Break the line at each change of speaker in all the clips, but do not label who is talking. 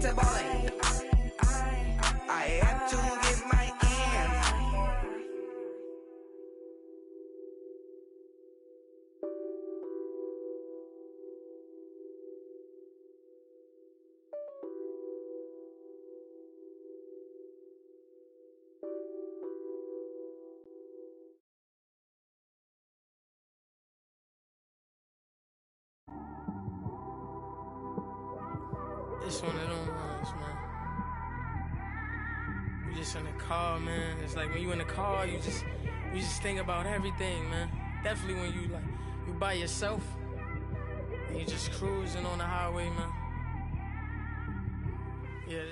to ballin'. I have to get my ends.
It's one of them ones, man. You just in the car, man. It's like when you in the car, you just think about everything, man. Definitely when you by yourself and you just cruising on the highway, man. Yeah.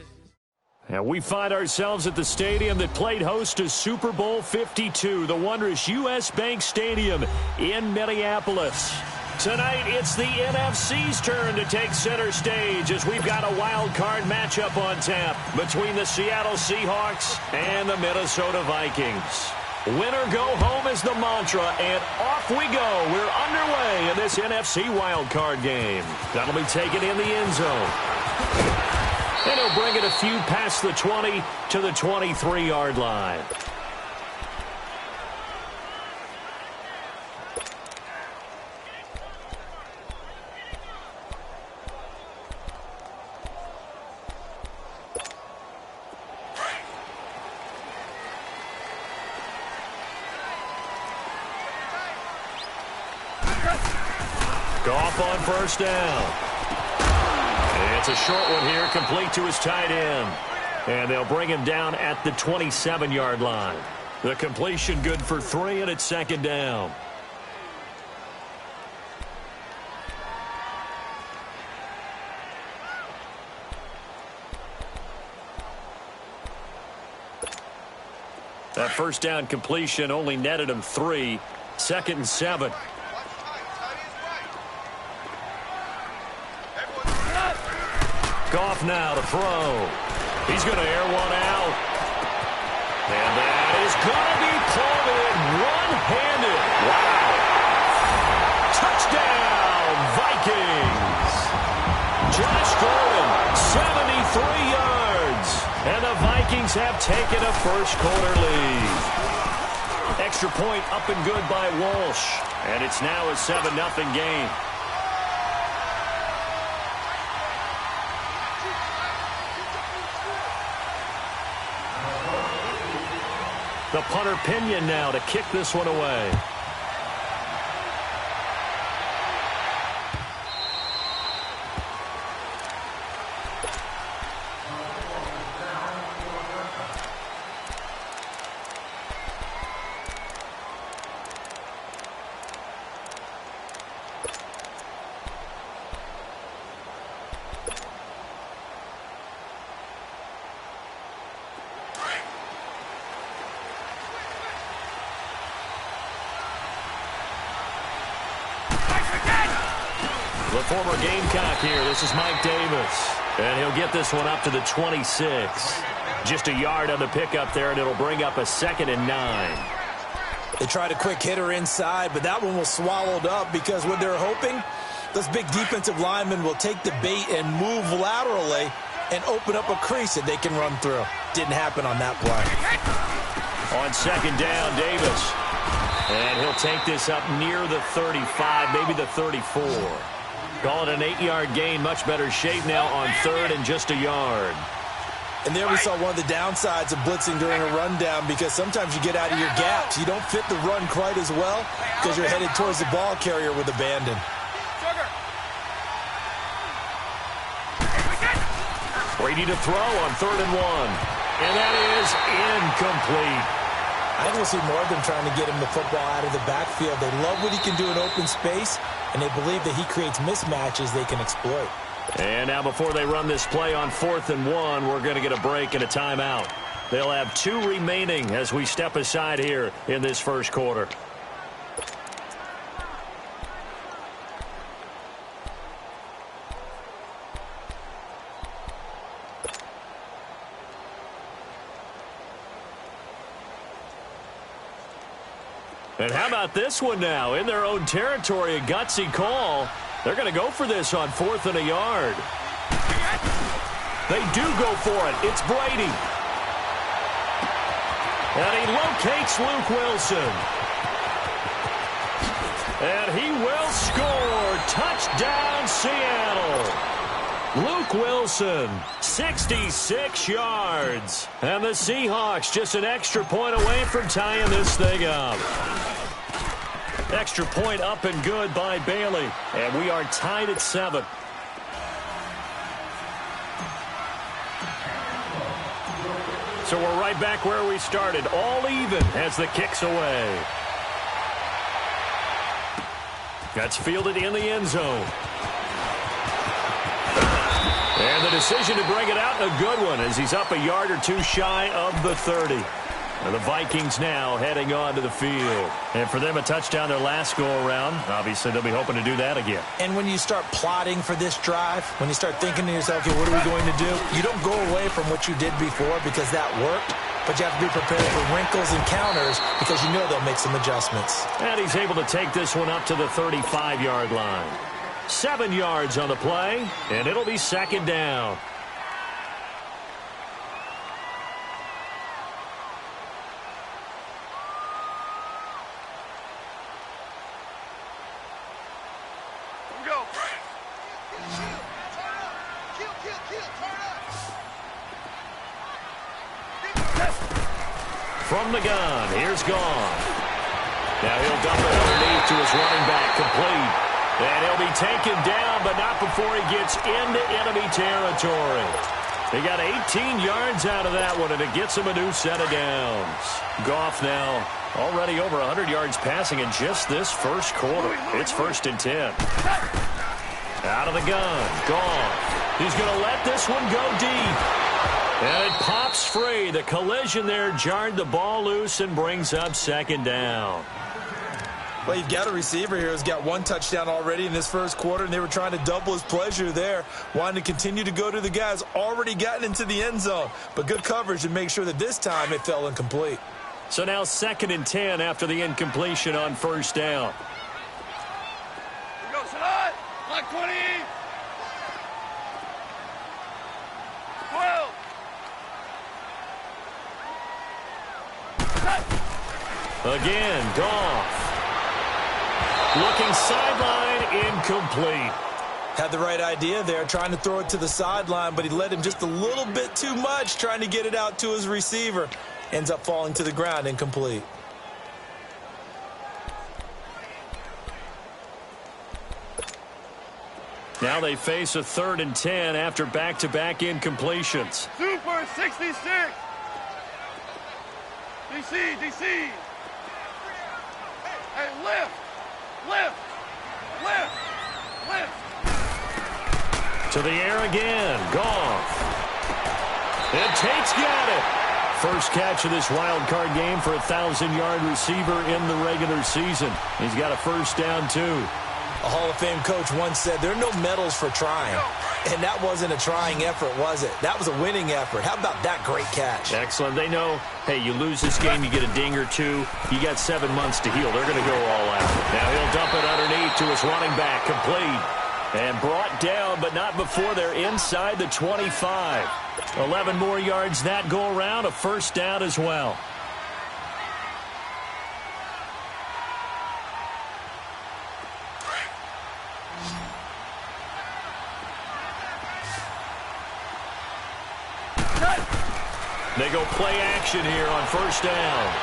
And we find ourselves at the stadium that played host to Super Bowl 52, the wondrous U.S. Bank Stadium in Minneapolis. Tonight, it's the NFC's turn to take center stage as we've got a wild card matchup on tap between the Seattle Seahawks and the Minnesota Vikings. Winner go home is the mantra, and off we go. We're underway in this NFC wild card game. That'll be taken in the end zone. And he'll bring it a few past the 20 to the 23-yard line. Goff on first down. It's a short one here, complete to his tight end. And they'll bring him down at the 27-yard line. The completion good for 3, and it's second down. That first down completion only netted him 3. 2nd and 7. Goff now to throw. He's going to air one out. And that is going to be pulled in one-handed. Wow. Touchdown, Vikings. Josh Gordon, 73 yards. And the Vikings have taken a first-quarter lead. Extra point up and good by Walsh. And it's now a 7-0 game. The punter Pinion now to kick this one away. The former Gamecock here. This is Mike Davis. And he'll get this one up to the 26. Just a yard on the pickup there, and it'll bring up a 2nd and 9.
They tried a quick hitter inside, but that one was swallowed up because what they're hoping, those big defensive linemen will take the bait and move laterally and open up a crease that they can run through. Didn't happen on that play.
On 2nd down, Davis. And he'll take this up near the 35, maybe the 34. Call it an 8-yard gain. Much better shape now on 3rd and just a yard.
And there we saw one of the downsides of blitzing during a rundown because sometimes you get out of your gaps. You don't fit the run quite as well because you're headed towards the ball carrier with abandon.
Brady to throw on 3rd and 1. And that is incomplete.
I think we'll see more of them trying to get him the football out of the backfield. They love what he can do in open space, and they believe that he creates mismatches they can exploit.
And now before they run this play on 4th and 1, we're going to get a break and a timeout. They'll have 2 remaining as we step aside here in this first quarter. And how about this one now? In their own territory, a gutsy call. They're going to go for this on 4th and a yard. They do go for it. It's Brady. And he locates Luke Wilson. And he will score. Touchdown, Seattle. Luke Wilson, 66 yards. And the Seahawks just an extra point away from tying this thing up. Extra point up and good by Bailey. And we are tied at 7. So we're right back where we started. All even as the kick's away. That's fielded in the end zone. And the decision to bring it out, a good one, as he's up a yard or two shy of the 30. And the Vikings now heading on to the field. And for them, a touchdown their last go-around. Obviously, they'll be hoping to do that again.
And when you start plotting for this drive, when you start thinking to yourself, okay, what are we going to do? You don't go away from what you did before because that worked. But you have to be prepared for wrinkles and counters because you know they'll make some adjustments.
And he's able to take this one up to the 35-yard line. 7 yards on the play, and it'll be second down. From the gun, here's Gone. Now he'll dump it underneath to his running back, complete. And he'll be taken down, but not before he gets into enemy territory. They got 18 yards out of that one, and it gets him a new set of downs. Goff now already over 100 yards passing in just this first quarter. It's 1st and 10. Out of the gun, Goff. He's going to let this one go deep. And it pops free. The collision there jarred the ball loose and brings up second down.
Well, you've got a receiver here who's got 1 touchdown already in this first quarter, and they were trying to double his pleasure there, wanting to continue to go to the guys already gotten into the end zone. But good coverage to make sure that this time it fell incomplete.
So now 2nd and 10 after the incompletion on first down.
Here we go, Salah. Block 20. 12.
Again, Goff. Looking sideline, incomplete.
Had the right idea there, trying to throw it to the sideline, but he led him just a little bit too much, trying to get it out to his receiver. Ends up falling to the ground, incomplete.
Now they face a 3rd and 10 after back-to-back incompletions.
Super 66. DC. Hey, lift.
To the air again. Goff. And Tate's got it. First catch of this wild card game for a 1,000-yard receiver in the regular season. He's got a first down, too.
A Hall of Fame coach once said, there are no medals for trying. And that wasn't a trying effort, was it? That was a winning effort. How about that great catch?
Excellent. They know, hey, you lose this game, you get a ding or two. You got 7 months to heal. They're going to go all out. Now he'll dump it underneath to his running back, complete. And brought down, but not before they're inside the 25. 11 more yards that go around, a first down as well. They go play action here on first down.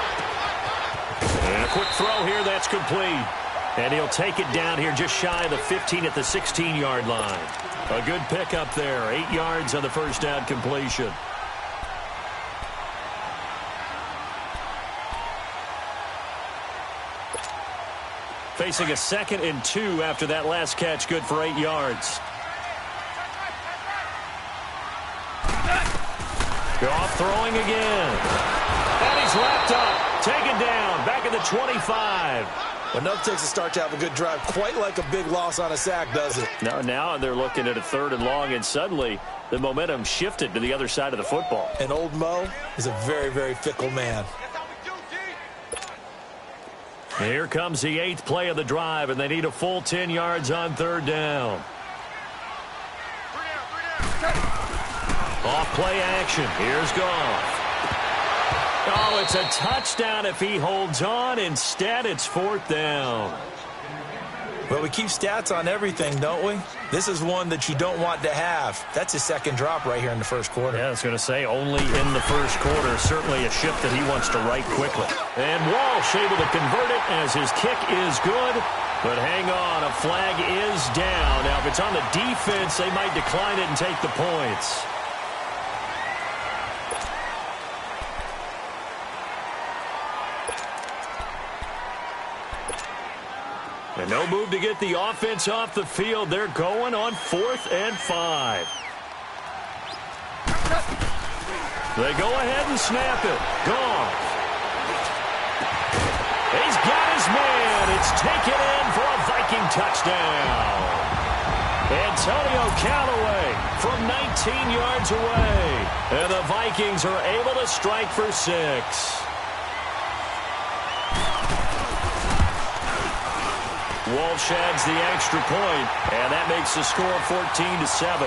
And a quick throw here, that's complete. And he'll take it down here just shy of the 15 at the 16-yard line. A good pickup there, 8 yards on the first down completion. Facing a 2nd and 2 after that last catch, good for 8 yards. Goff throwing again. And he's wrapped up. Taken down. Back at the 25.
Enough takes a start to have a good drive. Quite like a big loss on a sack, does it?
Now they're looking at a 3rd and long, and suddenly the momentum shifted to the other side of the football.
And old Mo is a very, very fickle man.
Here comes the 8th play of the drive, and they need a full 10 yards on 3rd down. Off play action. Here's Goff. Oh, it's a touchdown if he holds on. Instead, it's 4th down.
Well, we keep stats on everything, don't we? This is one that you don't want to have. That's his second drop right here in the first quarter.
Yeah, I was going to say only in the first quarter. Certainly a shift that he wants to right quickly. And Walsh able to convert it as his kick is good. But hang on, a flag is down. Now, if it's on the defense, they might decline it and take the points. And no move to get the offense off the field. They're going on 4th and 5. They go ahead and snap it. Goff. He's got his man. It's taken in for a Viking touchdown. Antonio Callaway from 19 yards away. And the Vikings are able to strike for 6. Walsh adds the extra point, and that makes the score 14-7.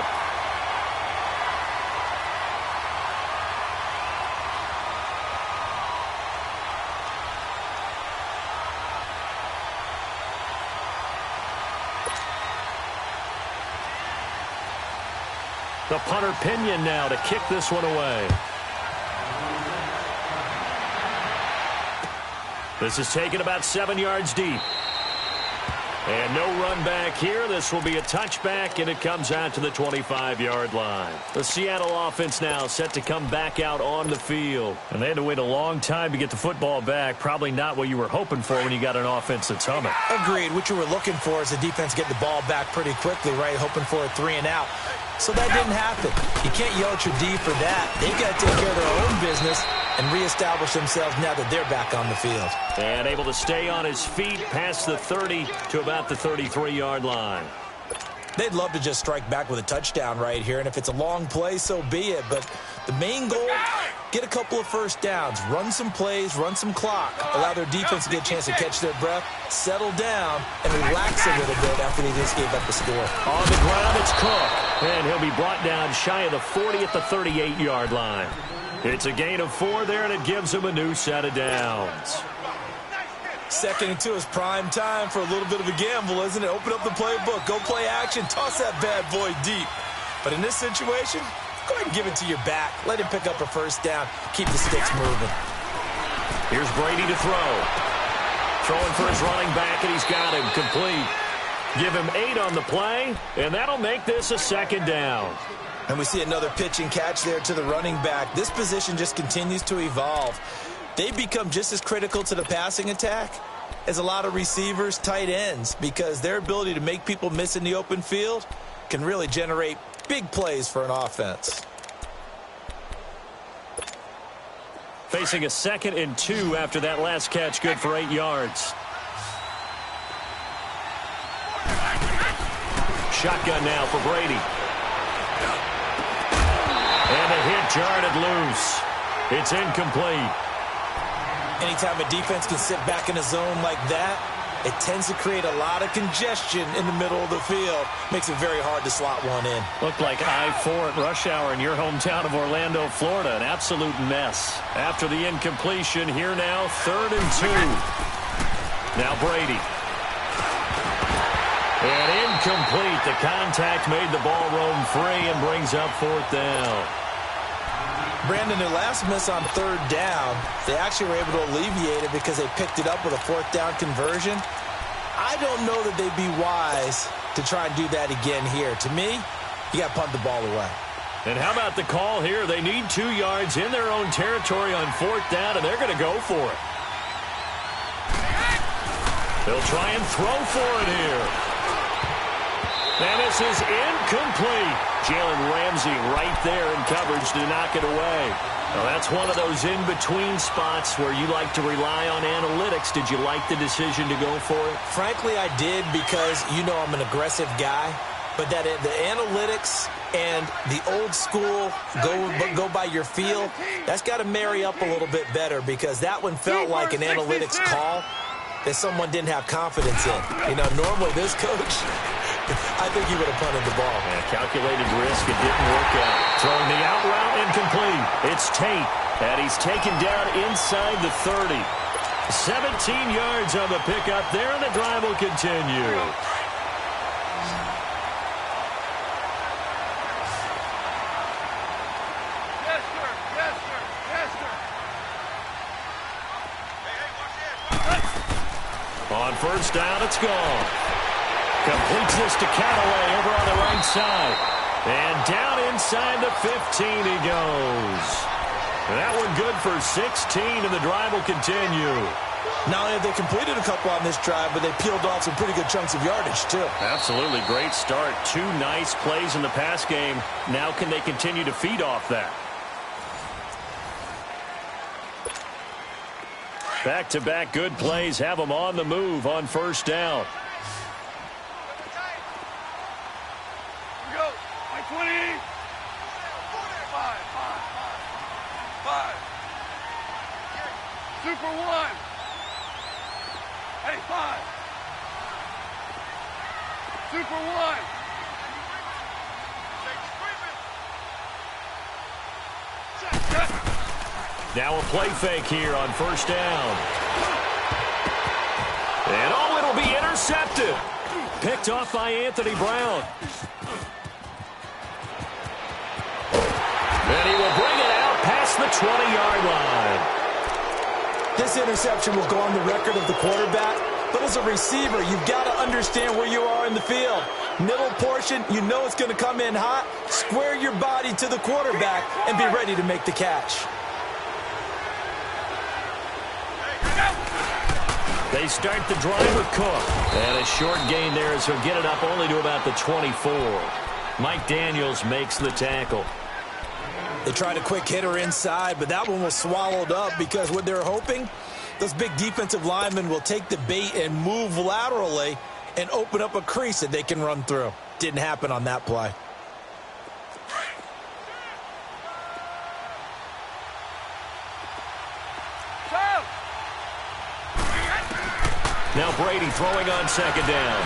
The punter Pinion now to kick this one away. This is taken about 7 yards deep. And no run back here. This will be a touchback, and it comes out to the 25-yard line. The Seattle offense now set to come back out on the field. And they had to wait a long time to get the football back. Probably not what you were hoping for when you got an offense that's humming.
Agreed. What you were looking for is the defense getting the ball back pretty quickly, right? Hoping for a 3-and-out. So that didn't happen. You can't yell at your D for that. They've got to take care of their own business and reestablish themselves now that they're back on the field.
And able to stay on his feet past the 30 to about the 33-yard line.
They'd love to just strike back with a touchdown right here, and if it's a long play, so be it. But the main goal, get a couple of first downs, run some plays, run some clock, allow their defense to get a chance to catch their breath, settle down, and relax a little bit after they just gave up the score.
On the ground, it's Cook, and he'll be brought down shy of the 40 at the 38-yard line. It's a gain of 4 there, and it gives him a new set of downs.
2nd and 2 is prime time for a little bit of a gamble, isn't it? Open up the playbook, go play action, toss that bad boy deep. But in this situation, go ahead and give it to your back. Let him pick up a first down. Keep the sticks moving.
Here's Brady to throw. Throwing for his running back, and he's got him complete. Give him 8 on the play, and that'll make this a 2nd down.
And we see another pitch and catch there to the running back. This position just continues to evolve. They become just as critical to the passing attack as a lot of receivers, tight ends, because their ability to make people miss in the open field can really generate big plays for an offense.
Facing a 2nd and 2 after that last catch, good for 8 yards. Shotgun now for Brady. And the hit jarred loose. It's incomplete.
Anytime a defense can sit back in a zone like that, it tends to create a lot of congestion in the middle of the field. Makes it very hard to slot one in.
Looked like I-4 at rush hour in your hometown of Orlando, Florida. An absolute mess. After the incompletion, here now, 3rd and 2. Now Brady. And incomplete. The contact made the ball roam free and brings up 4th down.
Brandon, their last miss on 3rd down, they actually were able to alleviate it because they picked it up with a 4th down conversion. I don't know that they'd be wise to try and do that again here. To me, you got to punt the ball away.
And how about the call here? They need 2 yards in their own territory on 4th down, and they're going to go for it. They'll try and throw for it here. And this is incomplete. Jalen Ramsey right there in coverage to knock it away. Well, that's one of those in-between spots where you like to rely on analytics. Did you like the decision to go for it?
Frankly, I did, because you know I'm an aggressive guy. But that the analytics and the old school go by your feel, that's got to marry up a little bit better, because that one felt like an analytics call that someone didn't have confidence in. You know, normally this coach, I think he would have punted the ball.
Yeah, calculated risk. It didn't work out. Throwing the out route incomplete. It's Tate, and he's taken down inside the 30. 17 yards on the pickup there, and the drive will continue.
Yes, sir. Yes, sir. Yes, sir.
On first down, it's gone. Completes this to Callaway over on the right side. And down inside the 15 he goes. That one good for 16, and the drive will continue.
Not only have they completed a couple on this drive, but they peeled off some pretty good chunks of yardage, too.
Absolutely great start. 2 nice plays in the pass game. Now can they continue to feed off that? Back-to-back good plays have them on the move on first down.
Here we go. My 20. 5. Super 1. Hey, 5. Super 1.
Now a play fake here on first down. And oh, it'll be intercepted. Picked off by Anthony Brown. And he will bring it out past the 20-yard line.
This interception will go on the record of the quarterback, but as a receiver, you've got to understand where you are in the field. Middle portion, you know it's going to come in hot. Square your body to the quarterback and be ready to make the catch.
They start the drive with Cook. And a short gain there as he'll get it up only to about the 24. Mike Daniels makes the tackle.
They tried a quick hitter inside, but that one was swallowed up because what they're hoping, those big defensive linemen will take the bait and move laterally and open up a crease that they can run through. Didn't happen on that play.
Now Brady throwing on second down.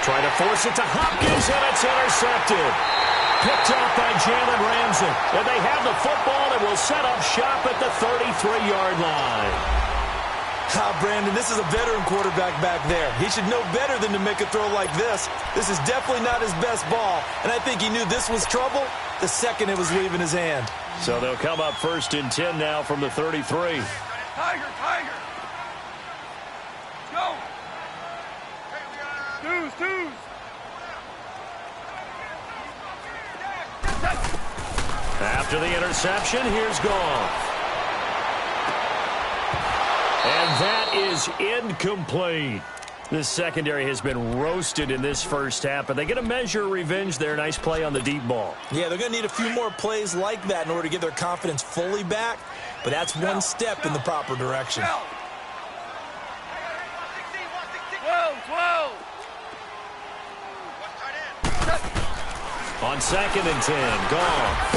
Trying to force it to Hopkins, and it's intercepted. Picked off by Jalen Ramsey. And they have the football and will set up shop at the 33-yard line.
Brandon, this is a veteran quarterback back there. He should know better than to make a throw like this. This is definitely not his best ball, and I think he knew this was trouble the second it was leaving his hand.
So they'll come up first and 10 now from the 33.
Tiger. Go. Twos.
After the interception, here's Goff. And that is incomplete. This secondary has been roasted in this first half, but they get a measure of revenge there. Nice play on the deep ball.
Yeah, they're going to need a few more plays like that in order to get their confidence fully back, but that's one step in the proper direction.
12.
On second and 10, Goff.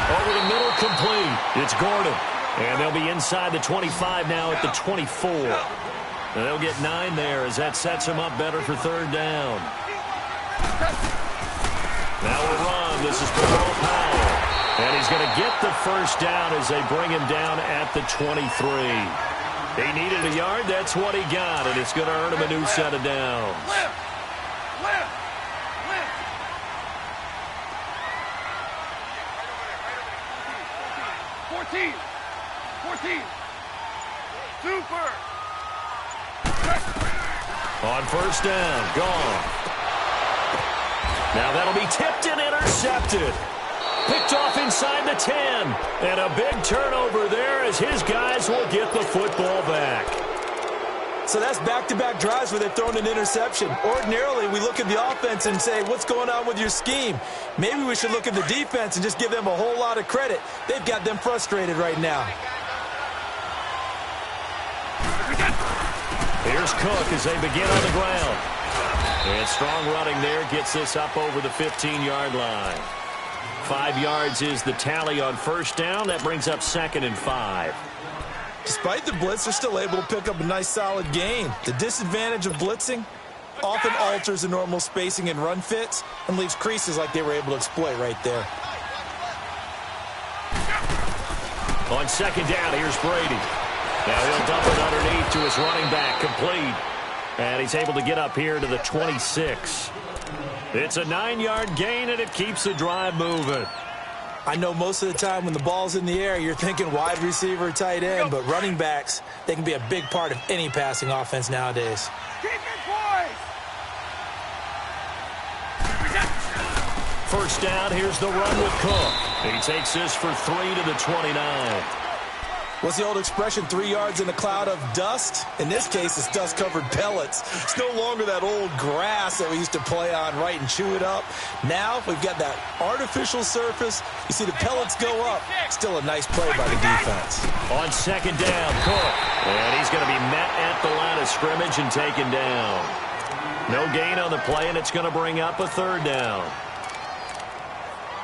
Over the middle, complete. It's Gordon. And they'll be inside the 25 now at the 24. And they'll get 9 there as that sets them up better for third down. Now a run. This is for Earl Powell. And he's going to get the first down as they bring him down at the 23. He needed a yard. That's what he got. And it's going to earn him a new set of downs.
14. Super.
On first down, gone. Now that'll be tipped and intercepted. Picked off inside the 10. And a big turnover there as his guys will get the football back.
So that's back-to-back drives where they've thrown an interception. Ordinarily, we look at the offense and say, what's going on with your scheme? Maybe we should look at the defense and just give them a whole lot of credit. They've got them frustrated right now.
Here's Cook as they begin on the ground. And strong running there gets this up over the 15-yard line. 5 yards is the tally on first down. That brings up second and 5.
Despite the blitz, they're still able to pick up a nice solid gain. The disadvantage of blitzing, often alters the normal spacing and run fits and leaves creases like they were able to exploit right there.
On second down, here's Brady. Now he'll dump it underneath to his running back, complete. And he's able to get up here to the 26. It's a 9-yard gain, and it keeps the drive moving.
I know most of the time when the ball's in the air, you're thinking wide receiver, tight end, but running backs, they can be a big part of any passing offense nowadays.
Keep it, boys!
First down, here's the run with Cook. He takes this for 3 to the 29.
What's the old expression, 3 yards in a cloud of dust? In this case, it's dust-covered pellets. It's no longer that old grass that we used to play on, right, and chew it up. Now we've got that artificial surface. You see the pellets go up. Still a nice play by the defense.
On second down, Cook. And he's going to be met at the line of scrimmage and taken down. No gain on the play, and it's going to bring up a third down.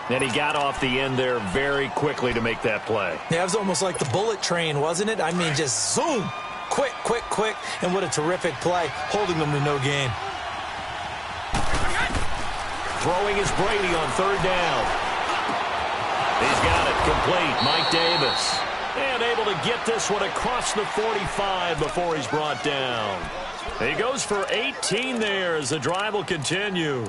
And he got off the end there very quickly to make that play.
Yeah, it was almost like the bullet train, wasn't it? I mean, just zoom. Quick, quick, quick. And what a terrific play, holding them to no gain.
Throwing is Brady on third down. He's got it complete. Mike Davis. And able to get this one across the 45 before he's brought down. He goes for 18 there as the drive will continue.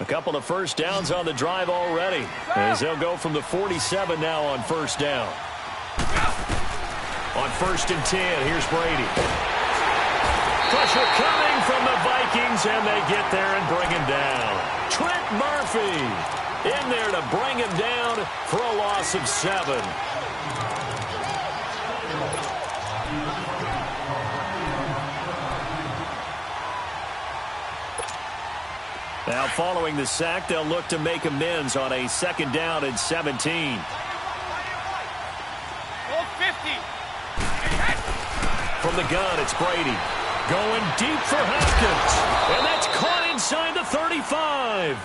A couple of first downs on the drive already, as they'll go from the 47 now on first down. On 1st and 10, here's Brady. Pressure coming from the Vikings, and they get there and bring him down. Trent Murphy in there to bring him down for a loss of 7. Now, following the sack, they'll look to make amends on a second down and 17. From the gun, it's Brady. Going deep for Hopkins. And that's caught inside the 35.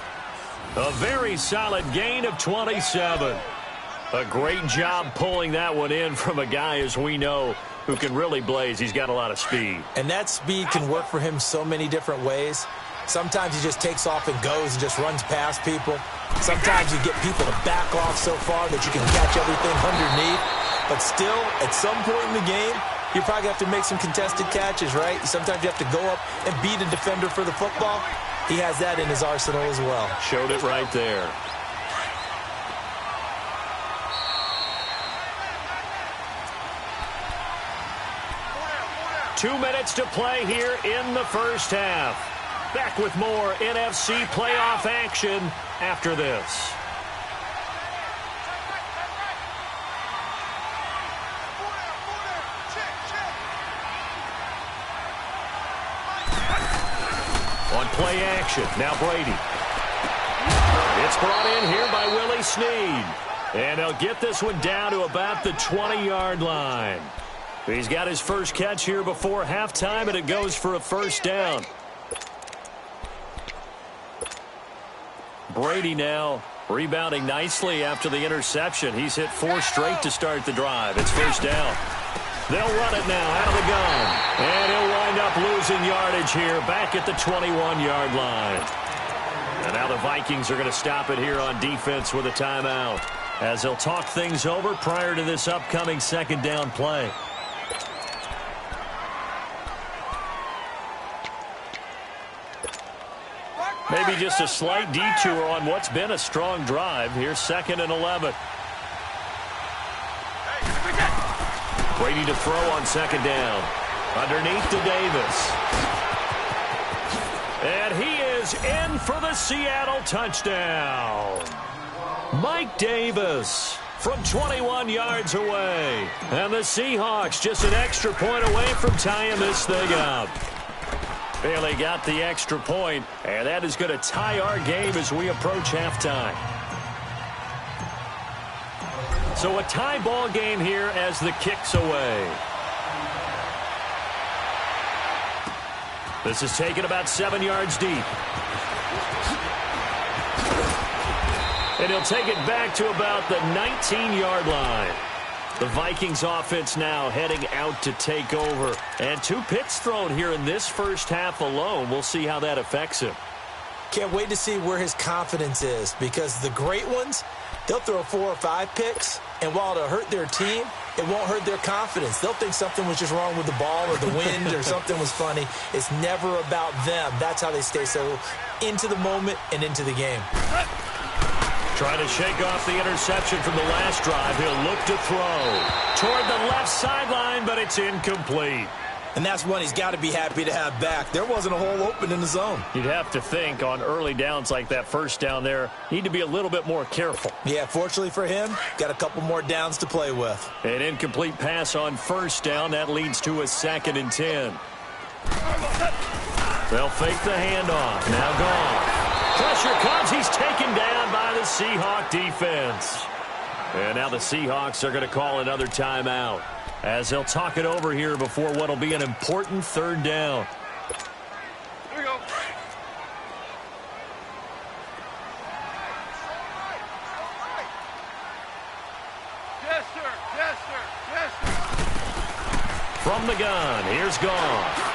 A very solid gain of 27. A great job pulling that one in from a guy, as we know, who can really blaze. He's got a lot of speed.
And that speed can work for him so many different ways. Sometimes he just takes off and goes and just runs past people. Sometimes you get people to back off so far that you can catch everything underneath. But still, at some point in the game, you probably have to make some contested catches, right? Sometimes you have to go up and beat a defender for the football. He has that in his arsenal as well.
Showed it right there. Two minutes to play here in the first half. Back with more NFC playoff action after this. On play action, now Brady. It's brought in here by Willie Snead. And he'll get this one down to about the 20-yard line. He's got his first catch here before halftime, and it goes for a first down. Brady now rebounding nicely after the interception. He's hit 4 straight to start the drive. It's first down. They'll run it now out of the gun. And he'll wind up losing yardage here back at the 21-yard line. And now the Vikings are going to stop it here on defense with a timeout, as they'll talk things over prior to this upcoming second down play. Maybe just a slight detour on what's been a strong drive. Here's 2nd and 11. Brady to throw on second down. Underneath to Davis. And he is in for the Seattle touchdown. Mike Davis from 21 yards away. And the Seahawks just an extra point away from tying this thing up. Bailey got the extra point, and that is going to tie our game as we approach halftime. So a tie ball game here as the kick's away. This is taken about 7 yards deep. And he'll take it back to about the 19-yard line. The Vikings offense now heading out to take over. And 2 picks thrown here in this first half alone. We'll see how that affects him.
Can't wait to see where his confidence is, because the great ones, they'll throw 4 or 5 picks, and while it'll hurt their team, it won't hurt their confidence. They'll think something was just wrong with the ball or the wind or something was funny. It's never about them. That's how they stay so into the moment and into the game.
Trying to shake off the interception from the last drive. He'll look to throw toward the left sideline, but it's incomplete.
And that's one he's got to be happy to have back. There wasn't a hole open in the zone.
You'd have to think on early downs like that first down there, need to be a little bit more careful.
Yeah, fortunately for him, got a couple more downs to play with.
An incomplete pass on first down. That leads to a 2nd and 10. They'll fake the handoff. Now gone. Pressure comes. He's taken down by the Seahawk defense. And now the Seahawks are going to call another timeout, as they'll talk it over here before what will be an important 3rd down.
Here we go. Yes, sir. Yes, sir. Yes, sir.
From the gun, here's Goff.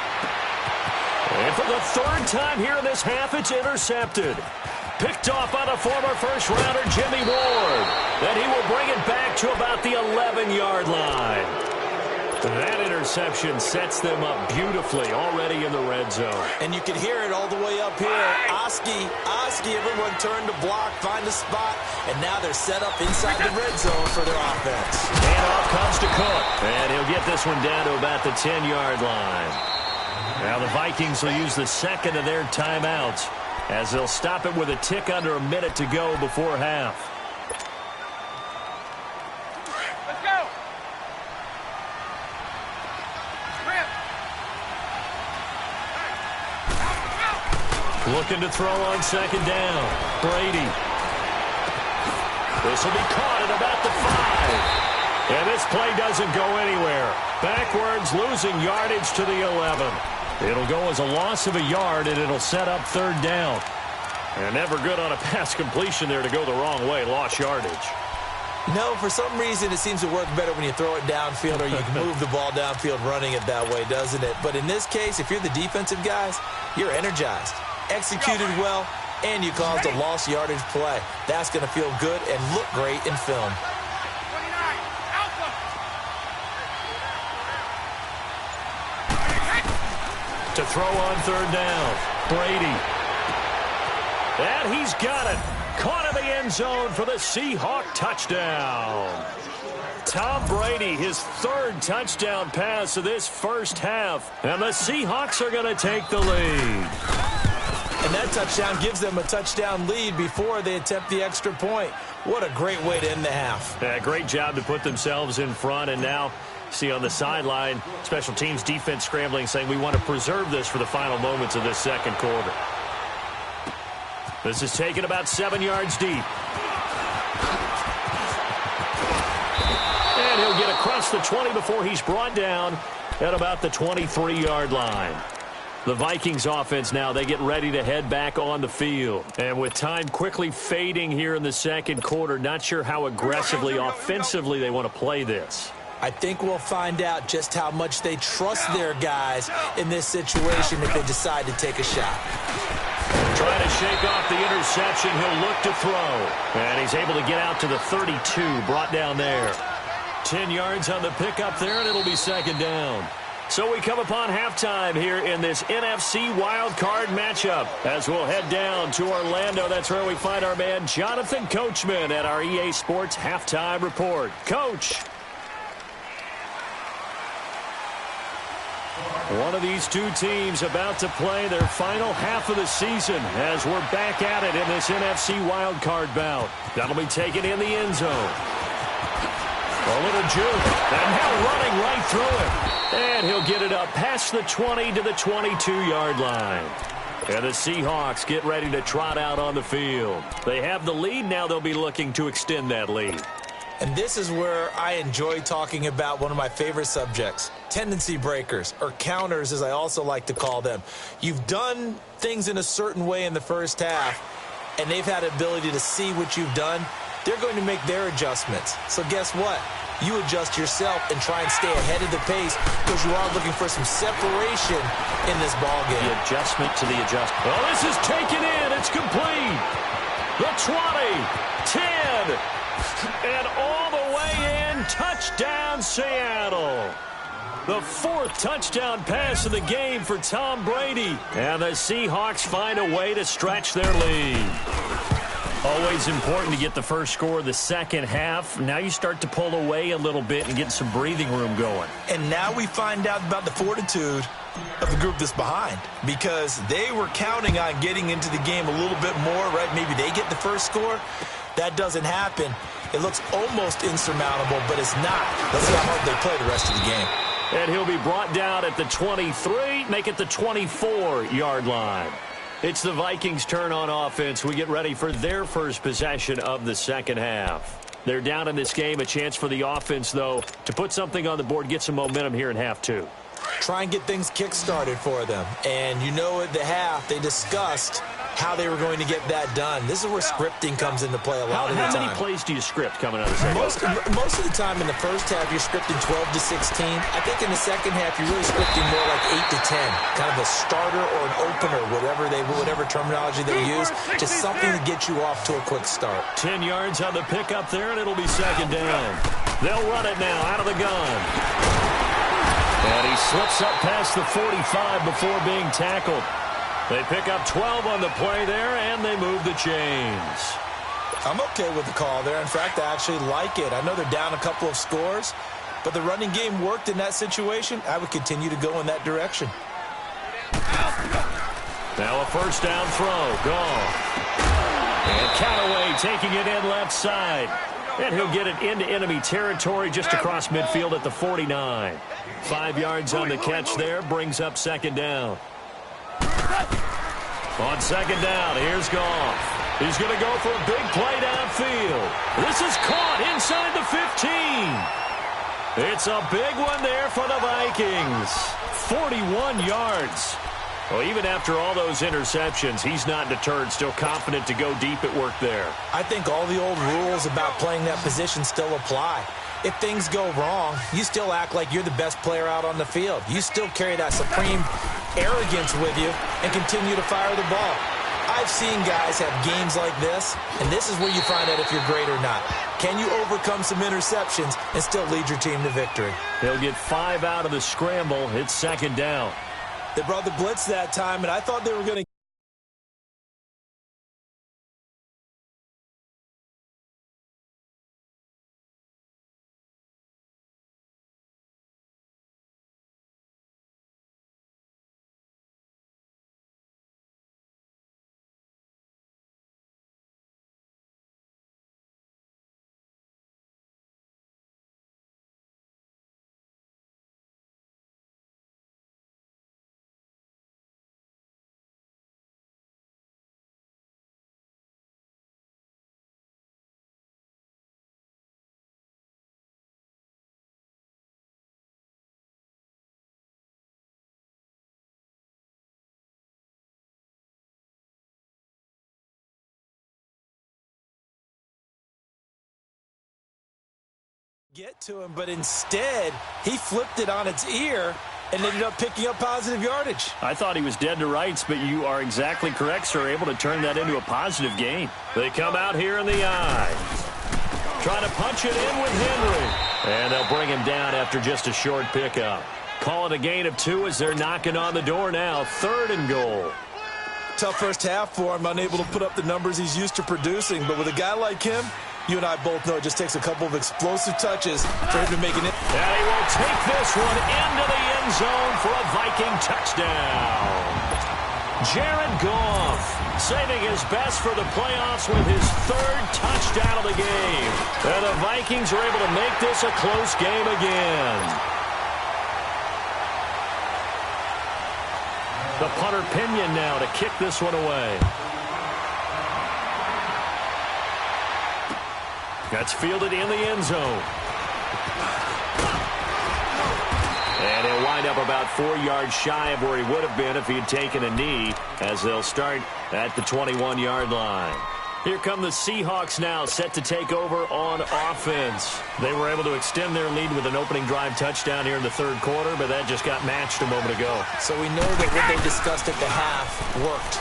And for the 3rd time here in this half, it's intercepted. Picked off by the former first-rounder Jimmy Ward. Then he will bring it back to about the 11-yard line. That interception sets them up beautifully already in the red zone.
And you can hear it all the way up here. Oski, everyone turned to block, find a spot, and now they're set up inside the red zone for their offense.
Handoff comes to Cook, and he'll get this one down to about the 10-yard line. Now the Vikings will use the 2nd of their timeouts, as they'll stop it with a tick under a minute to go before half.
Let's go.
Looking to throw on 2nd down. Brady. This will be caught at about the 5. And this play doesn't go anywhere. Backwards, losing yardage to the 11. It'll go as a loss of a yard, and it'll set up 3rd down. And never good on a pass completion there to go the wrong way. Lost yardage.
No, for some reason it seems to work better when you throw it downfield, or you can move the ball downfield running it that way, doesn't it? But in this case, if you're the defensive guys, you're energized, executed well, and you caused a lost yardage play. That's going to feel good and look great in film.
29, Alpha.
To throw on 3rd down. Brady. And he's got it. Caught in the end zone for the Seahawk touchdown. Tom Brady, his 3rd touchdown pass of this first half. And the Seahawks are going to take the lead.
And that touchdown gives them a touchdown lead before they attempt the extra point. What a great way to end the half.
Yeah, great job to put themselves in front. And now, see on the sideline, special teams defense scrambling, saying we want to preserve this for the final moments of this 2nd quarter. This is taken about 7 yards deep. And he'll get across the 20 before he's brought down at about the 23-yard line. The Vikings offense now, they get ready to head back on the field. And with time quickly fading here in the 2nd quarter, not sure how aggressively, offensively they want to play this.
I think we'll find out just how much they trust their guys in this situation if they decide to take a shot.
Trying to shake off the interception. He'll look to throw. And he's able to get out to the 32, brought down there. 10 yards on the pickup there, and it'll be 2nd down. So we come upon halftime here in this NFC wild card matchup. As we'll head down to Orlando, that's where we find our man Jonathan Coachman at our EA Sports Halftime Report. Coach. One of these 2 teams about to play their final half of the season as we're back at it in this NFC wildcard bout. That'll be taken in the end zone. A little juke, and now running right through it. And he'll get it up past the 20 to the 22-yard line. And the Seahawks get ready to trot out on the field. They have the lead. Now they'll be looking to extend that lead.
And this is where I enjoy talking about one of my favorite subjects, tendency breakers, or counters as I also like to call them. You've done things in a certain way in the first half, and they've had the ability to see what you've done. They're going to make their adjustments. So guess what? you adjust yourself and try and stay ahead of the pace because you are looking for some separation in this ball game.
The adjustment to the adjustment. Oh, this is taken in. It's complete. The 20, 10, and all the way in. Touchdown, Seattle. The fourth touchdown pass of the game for Tom Brady. And the Seahawks find a way to stretch their lead. Always important to get the first score of the second half. Now you start to pull away a little bit and get some breathing room going.
And now we find out about the fortitude of the group that's behind, because they were counting on getting into the game a little bit more, right? Maybe they get the first score. That doesn't happen. It looks almost insurmountable, but it's not. Let's see how hard they play the rest of the game.
And he'll be brought down at the 23, make it the 24-yard line. It's the Vikings' turn on offense. We get ready for their first possession of the second half. They're down in this game. A chance for the offense, though, to put something on the board, get some momentum here in half two.
Try and get things kick-started for them. And you know at the half, they discussed how they were going to get that done. This is where scripting comes into play a lot of the time.
How many plays do you script coming out of the second half?
Most of the time in the first half, you're scripting 12 to 16. I think in the second half, you're really scripting more like 8 to 10. Kind of a starter or an opener, whatever terminology they use, just something to get you off to a quick start.
10 yards on the pickup there, and it'll be second down. They'll run it now out of the gun. And he slips up past the 45 before being tackled. They pick up 12 on the play there, and they move the chains.
I'm okay with the call there. In fact, I actually like it. I know they're down a couple of scores, but the running game worked in that situation. I would continue to go in that direction.
Now a first down throw. Gone. And Callaway taking it in left side. And he'll get it into enemy territory just across midfield at the 49. 5 yards on the catch there, brings up second down. On second down, here's Goff. He's going to go for a big play downfield. This is caught inside the 15. It's a big one there for the Vikings. 41 yards. Well, even after all those interceptions, he's not deterred, still confident to go deep at work there.
I think all the old rules about playing that position still apply. If things go wrong, you still act like you're the best player out on the field. You still carry that supreme arrogance with you and continue to fire the ball. I've seen guys have games like this, and this is where you find out if you're great or not. Can you overcome some interceptions and still lead your team to victory?
They'll get 5 out of the scramble. It's second down.
They brought the blitz that time, and I thought they were going to get to him, but instead he flipped it on its ear and ended up picking up positive yardage.
I thought he was dead to rights, but you are exactly correct, sir. Able to turn that into a positive gain. They come out here in the eye. Trying to punch it in with Henry. And they'll bring him down after just a short pickup. Call it a gain of 2 as they're knocking on the door now. 3rd and goal.
Tough first half for him, unable to put up the numbers he's used to producing. But with a guy like him, you and I both know it just takes a couple of explosive touches for him to make it.
And he will take this one into the end zone for a Viking touchdown. Jared Goff saving his best for the playoffs with his 3rd touchdown of the game. And the Vikings are able to make this a close game again. The punter Pinion now to kick this one away. That's fielded in the end zone. And he'll wind up about 4 yards shy of where he would have been if he had taken a knee, as they'll start at the 21-yard line. Here come the Seahawks now, set to take over on offense. They were able to extend their lead with an opening drive touchdown here in the third quarter, but that just got matched a moment ago.
So we know that what they discussed at the half worked.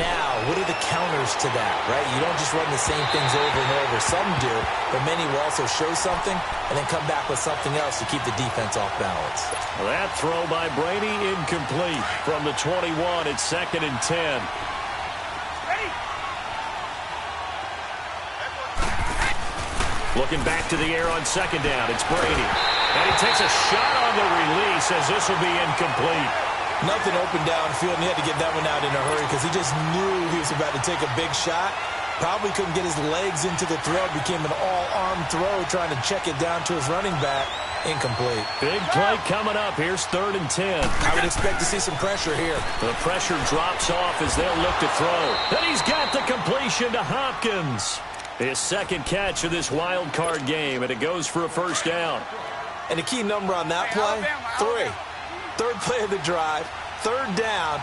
Now, what are the counters to that, right? You don't just run the same things over and over. Some do, but many will also show something and then come back with something else to keep the defense off balance.
Well, that throw by Brady incomplete. From the 21, it's 2nd and 10. Looking back to the air on 2nd down, it's Brady. And he takes a shot on the release as this will be incomplete.
Nothing open downfield, and he had to get that one out in a hurry because he just knew he was about to take a big shot. Probably couldn't get his legs into the throw. Became an all-arm throw trying to check it down to his running back. Incomplete.
Big play coming up. Here's 3rd and 10.
I would expect to see some pressure here.
The pressure drops off as they'll look to throw. And he's got the completion to Hopkins. His 2nd catch of this wild card game, and it goes for a 1st down.
And the key number on that play, 3. 3rd play of the drive, 3rd down,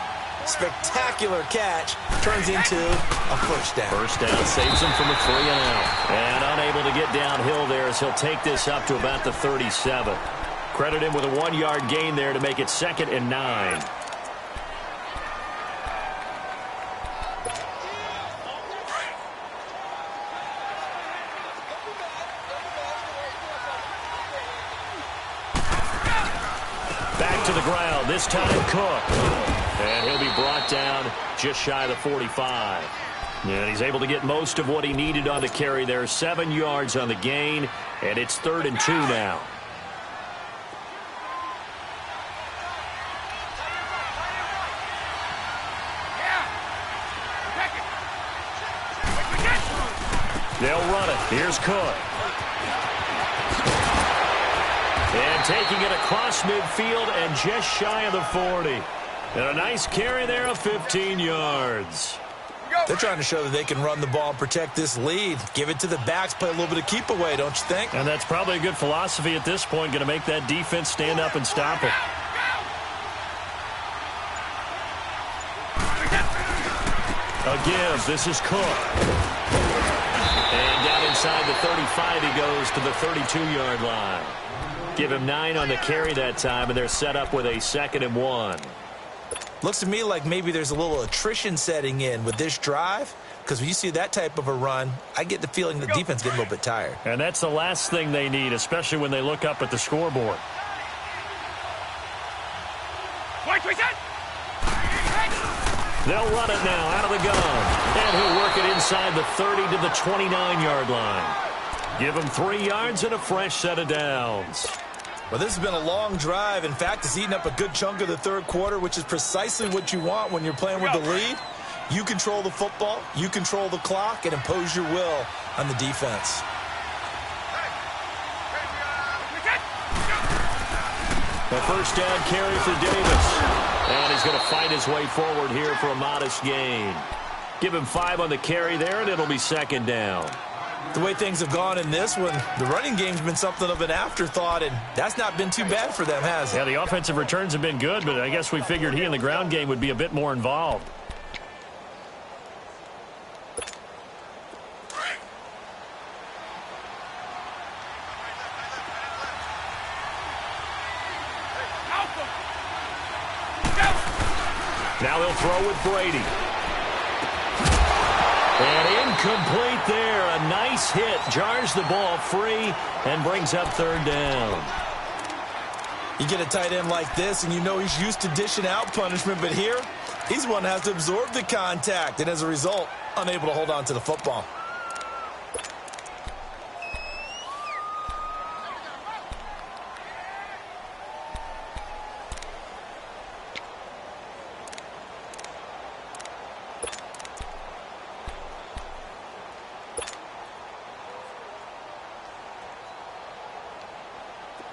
spectacular catch, turns into a 1st down.
1st down saves him from a 3 and out. And unable to get downhill there as he'll take this up to about the 37. Credit him with a 1-yard gain there to make it 2nd and 9. To the ground, this time Cook. And he'll be brought down just shy of the 45. And he's able to get most of what he needed on the carry there. 7 yards on the gain, and it's 3rd and 2 now. They'll run it. Here's Cook. And taking it across midfield and just shy of the 40. And a nice carry there of 15 yards.
They're trying to show that they can run the ball and protect this lead. Give it to the backs, play a little bit of keep away, don't you think?
And that's probably a good philosophy at this point, going to make that defense stand up and stop it. A give, this is Cook. And down inside the 35 he goes to the 32-yard line. Give him 9 on the carry that time, and they're set up with a 2nd and 1.
Looks to me like maybe there's a little attrition setting in with this drive, because when you see that type of a run, I get the feeling the defense getting a little bit tired.
And that's the last thing they need, especially when they look up at the scoreboard. They'll run it now out of the gun. And he'll work it inside the 30 to the 29-yard line. Give him 3 yards and a fresh set of downs.
Well, this has been a long drive. In fact, it's eaten up a good chunk of the third quarter, which is precisely what you want when you're playing with the lead. You control the football, you control the clock, and impose your will on the defense.
A 1st down carry for Davis. And he's going to fight his way forward here for a modest gain. Give him 5 on the carry there, and it'll be 2nd down.
The way things have gone in this one, the running game's been something of an afterthought, and that's not been too bad for them, has it?
Yeah, the offensive returns have been good, but I guess we figured he in the ground game would be a bit more involved. Now he'll throw with Brady. And incomplete there. A nice hit. Jars the ball free and brings up 3rd down.
You get a tight end like this, and you know he's used to dishing out punishment, but here, he's one that has to absorb the contact, and as a result, unable to hold on to the football.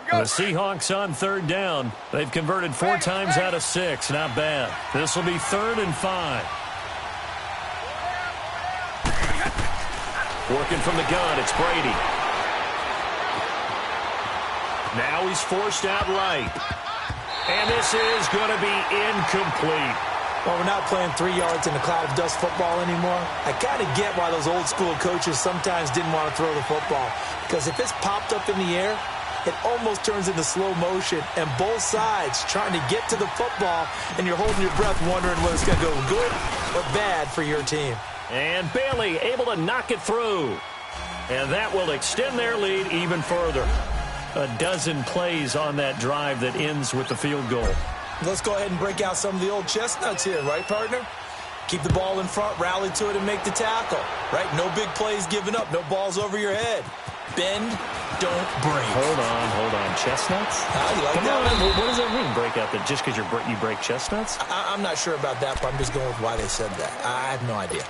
The Seahawks on 3rd down. They've converted 4 times out of 6. Not bad. This will be 3rd and 5. Working from the gun, it's Brady. Now he's forced out right. And this is going to be incomplete.
Well, we're not playing 3 yards in a cloud of dust football anymore. I kind of get why those old school coaches sometimes didn't want to throw the football. Because if it's popped up in the air, it almost turns into slow motion, and both sides trying to get to the football, and you're holding your breath wondering whether it's going to go good or bad for your team.
And Bailey able to knock it through. And that will extend their lead even further. A dozen plays on that drive that ends with the field goal.
Let's go ahead and break out some of the old chestnuts here, right, partner? Keep the ball in front, rally to it, and make the tackle, right? No big plays given up, no balls over your head. Bend, don't break.
Hold on. Chestnuts?
You like that one?
What does that mean, break out? Just because you break chestnuts?
I'm not sure about that, but I'm just going with why they said that. I have no idea.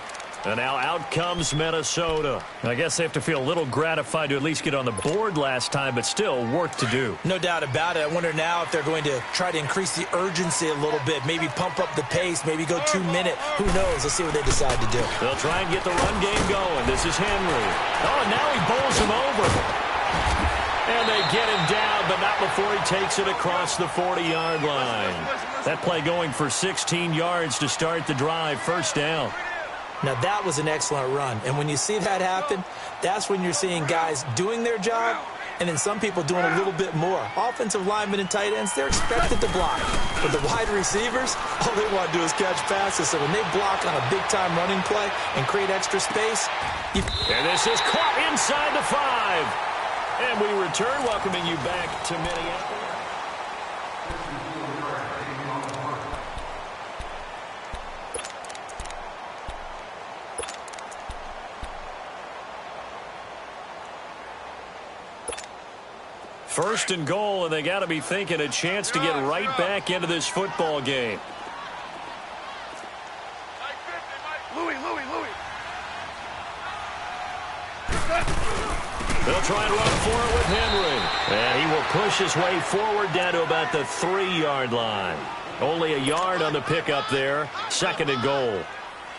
And now out comes Minnesota. I guess they have to feel a little gratified to at least get on the board last time, but still work to do.
No doubt about it. I wonder now if they're going to try to increase the urgency a little bit, maybe pump up the pace, maybe go 2-minute. Who knows? Let's see what they decide to do.
They'll try and get the run game going. This is Henry. Oh, and now he bowls him over. And they get him down, but not before he takes it across the 40-yard line. That play going for 16 yards to start the drive. First down.
Now, that was an excellent run. And when you see that happen, that's when you're seeing guys doing their job and then some people doing a little bit more. Offensive linemen and tight ends, they're expected to block. But the wide receivers, all they want to do is catch passes. So when they block on a big-time running play and create extra space.
And this is caught inside the 5. And we return, welcoming you back to Minneapolis. First and goal, and they got to be thinking a chance to get right back into this football game.
Louis.
They'll try and run for it with Henry. And he will push his way forward down to about the 3-yard line. Only a yard on the pickup there. Second and goal.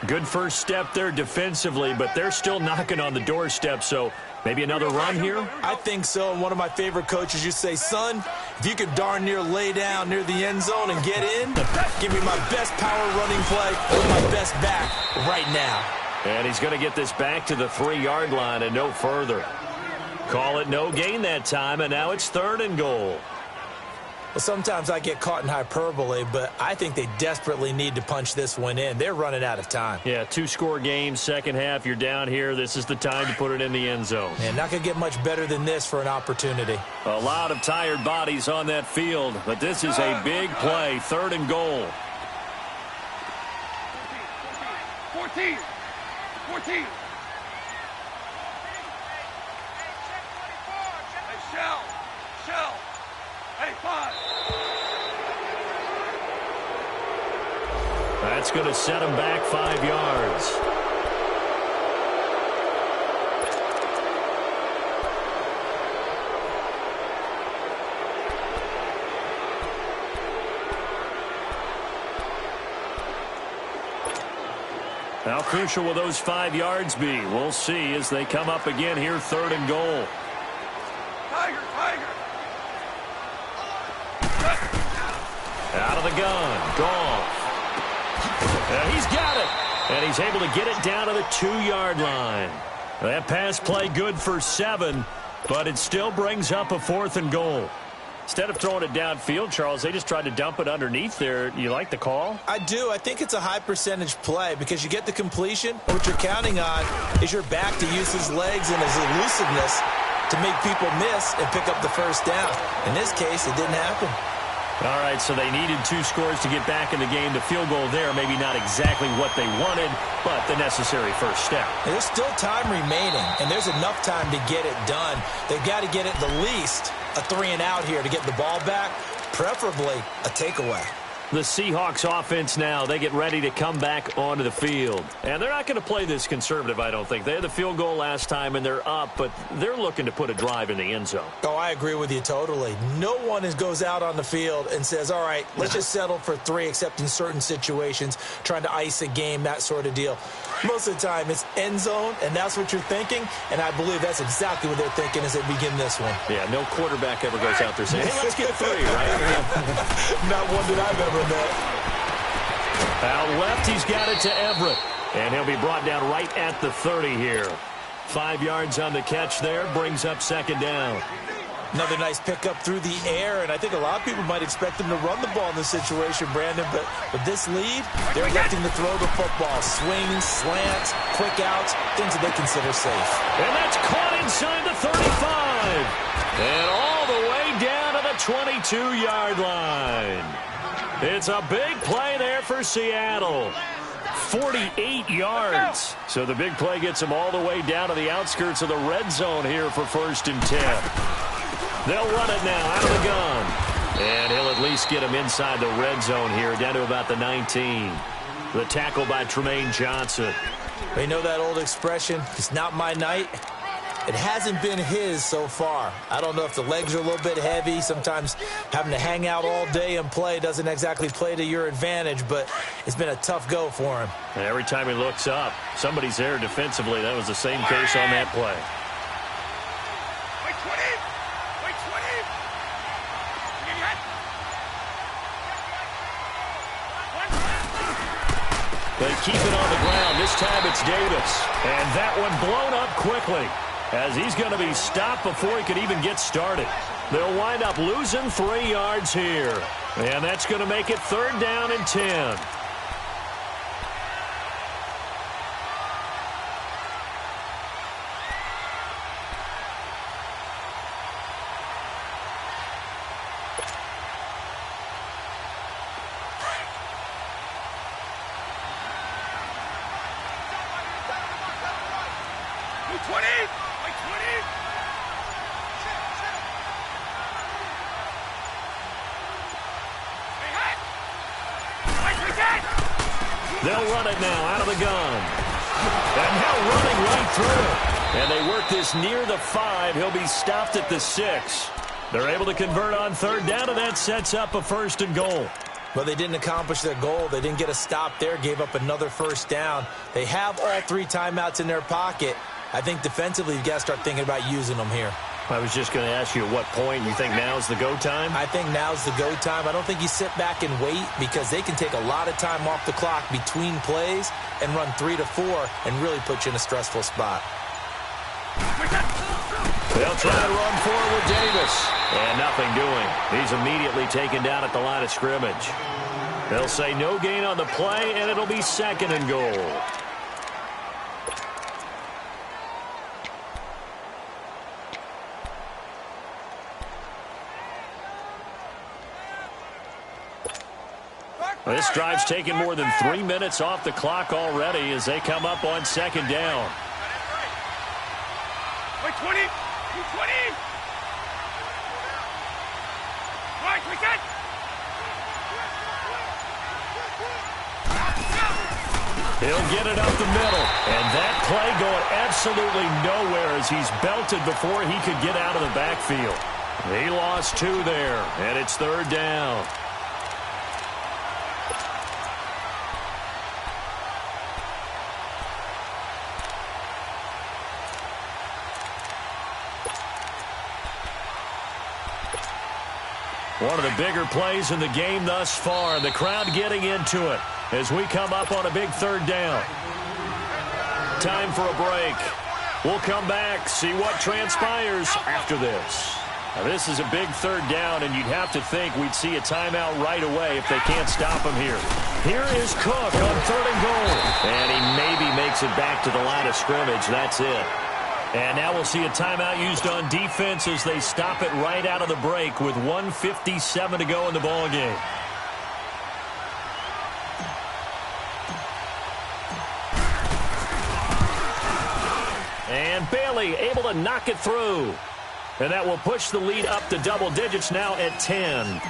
Good first step there defensively, but they're still knocking on the doorstep, so maybe another run here?
I think so. And one of my favorite coaches used to say, son, if you could darn near lay down near the end zone and get in, give me my best power running play with my best back right now.
And he's going to get this back to the 3-yard line and no further. Call it no gain that time, and now it's third and goal.
Well, sometimes I get caught in hyperbole, but I think they desperately need to punch this one in. They're running out of time.
Yeah, 2-score game, second half. You're down here. This is the time to put it in the end zone.
And not going to get much better than this for an opportunity.
A lot of tired bodies on that field, but this is a big play. Third and goal.
14. Hey, Shell. Hey, 5.
That's going to set him back 5 yards. How crucial will those 5 yards be? We'll see as they come up again here, third and goal.
Tiger.
Out of the gun. Goff. He's got it. And he's able to get it down to the 2-yard line. That pass play good for 7, but it still brings up a fourth and goal. Instead of throwing it downfield, Charles, they just tried to dump it underneath there. You like the call?
I do. I think it's a high percentage play because you get the completion. What you're counting on is your back to use his legs and his elusiveness to make people miss and pick up the first down. In this case, it didn't happen.
All right, so they needed 2 scores to get back in the game. The field goal there, maybe not exactly what they wanted, but the necessary first step.
And there's still time remaining, and there's enough time to get it done. They've got to get at the least a 3-and-out here to get the ball back, preferably a takeaway.
The Seahawks offense now, they get ready to come back onto the field. And they're not going to play this conservative, I don't think. They had the field goal last time, and they're up, but they're looking to put a drive in the end zone.
Oh, I agree with you totally. No one goes out on the field and says, all right, let's just settle for 3, except in certain situations, trying to ice a game, that sort of deal. Most of the time, it's end zone, and that's what you're thinking, and I believe that's exactly what they're thinking as they begin this one.
Yeah, no quarterback ever goes out there saying, hey, let's get 3, right?
Not one that I've ever met.
Out left, he's got it to Everett. And he'll be brought down right at the 30 here. 5 yards on the catch there, brings up second down.
Another nice pickup through the air, and I think a lot of people might expect him to run the ball in this situation, Brandon, but with this lead, they're electing to throw the football. Swings, slants, quick outs, things that they consider safe.
And that's caught inside the 35. And all the way down to the 22-yard line. It's a big play there for Seattle. 48 yards. So the big play gets them all the way down to the outskirts of the red zone here for 1st and 10. They'll run it now out of the gun. And he'll at least get him inside the red zone here, down to about the 19. The tackle by Tremaine Johnson.
They know that old expression, it's not my night. It hasn't been his so far. I don't know if the legs are a little bit heavy. Sometimes having to hang out all day and play doesn't exactly play to your advantage, but it's been a tough go for him.
And every time he looks up, somebody's there defensively. That was the same case on that play. They keep it on the ground. This time it's Davis. And that one blown up quickly, as he's going to be stopped before he could even get started. They'll wind up losing 3 yards here. And that's going to make it 3rd down and 10. They'll run it now out of the gun. And now running right through it. And they work this near the 5. He'll be stopped at the 6. They're able to convert on 3rd down, and that sets up a 1st and goal.
But they didn't accomplish their goal. They didn't get a stop there, gave up another 1st down. They have all 3 timeouts in their pocket. I think defensively you've got to start thinking about using them here.
I was just going to ask you at what point you think now's the go time?
I think now's the go time. I don't think you sit back and wait, because they can take a lot of time off the clock between plays and run 3 to 4 and really put you in a stressful spot.
They'll try to run forward with Davis. And nothing doing. He's immediately taken down at the line of scrimmage. They'll say no gain on the play, and it'll be 2nd and goal. This drive's taken more than 3 minutes off the clock already as they come up on 2nd down.
Wait, 20! 20! Right, we get!
He'll get it up the middle. And that play going absolutely nowhere as he's belted before he could get out of the backfield. He lost 2 there, and it's 3rd down. One of the bigger plays in the game thus far. The crowd getting into it as we come up on a big 3rd down. Time for a break. We'll come back, see what transpires after this. Now, this is a big 3rd down, and you'd have to think we'd see a timeout right away if they can't stop him here. Here is Cook on 3rd and goal. And he maybe makes it back to the line of scrimmage. That's it. And now we'll see a timeout used on defense as they stop it right out of the break with 1:57 to go in the ballgame. And Bailey able to knock it through. And that will push the lead up to double digits now at 10.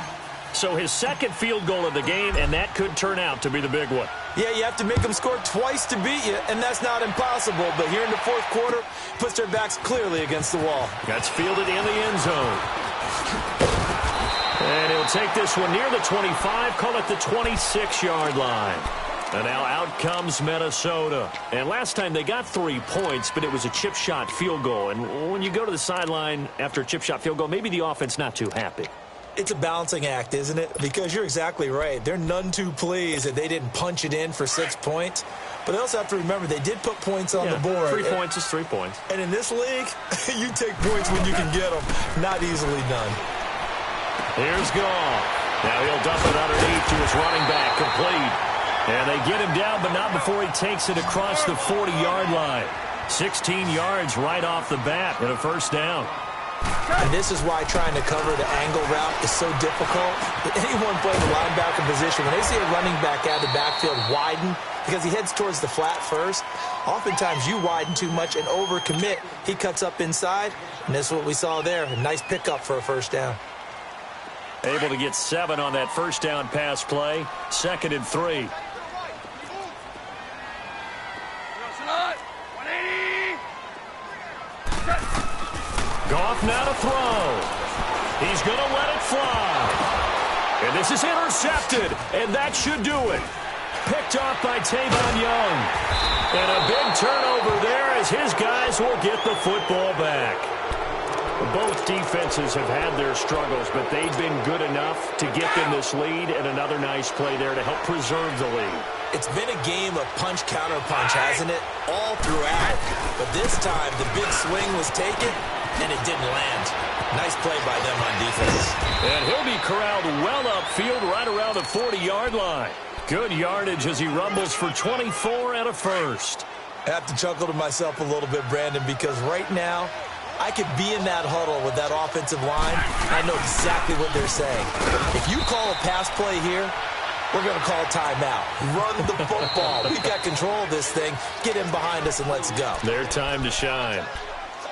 So his 2nd field goal of the game, and that could turn out to be the big one.
Yeah, you have to make them score twice to beat you, and that's not impossible. But here in the 4th quarter, puts their backs clearly against the wall.
That's fielded in the end zone. And he'll take this one near the 25, call it the 26-yard line. And now out comes Minnesota. And last time they got 3 points, but it was a chip shot field goal. And when you go to the sideline after a chip shot field goal, maybe the offense not too happy.
It's a balancing act, isn't it? Because you're exactly right. They're none too pleased that they didn't punch it in for 6 points. But they also have to remember they did put points on the board.
3 points is 3 points.
And in this league, you take points when you can get them. Not easily done.
Here's Goff. Now he'll dump it underneath to his running back, complete. And they get him down, but not before he takes it across the 40-yard line. 16 yards right off the bat and a first down.
And this is why trying to cover the angle route is so difficult. Anyone playing the linebacker position, when they see a running back out of the backfield widen, because he heads towards the flat first, oftentimes you widen too much and overcommit. He cuts up inside, and this is what we saw there. A nice pickup for a first down.
Able to get 7 on that first down pass play. 2nd and 3. Goff now to throw. He's going to let it fly. And this is intercepted, and that should do it. Picked off by Tavon Young. And a big turnover there as his guys will get the football back. Both defenses have had their struggles, but they've been good enough to get them this lead, and another nice play there to help preserve the lead.
It's been a game of punch-counter-punch, hasn't it? All throughout. But this time, the big swing was taken, and it didn't land. Nice play by them on defense.
And he'll be corralled well upfield right around the 40-yard line. Good yardage as he rumbles for 24 and a first.
I have to chuckle to myself a little bit, Brandon, because right now, I could be in that huddle with that offensive line. I know exactly what they're saying. If you call a pass play here, we're going to call timeout. Run the football. We've got control of this thing. Get in behind us and let's go.
Their time to shine.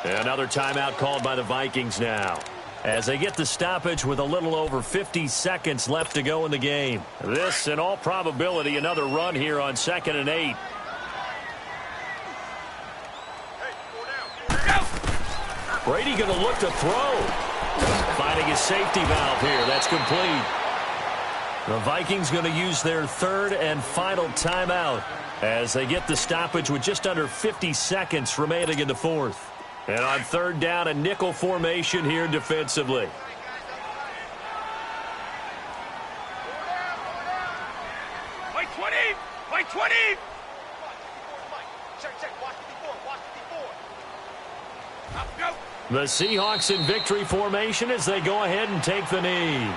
Another timeout called by the Vikings now, as they get the stoppage with a little over 50 seconds left to go in the game. This, in all probability, another run here on 2nd and 8. Brady going to look to throw. Finding his safety valve here. That's complete. The Vikings going to use their 3rd and final timeout as they get the stoppage with just under 50 seconds remaining in the 4th. And on 3rd down, a nickel formation here defensively.
White 20! White 20! Check. Watch the D4. Go.
The Seahawks in victory formation as they go ahead and take the knee.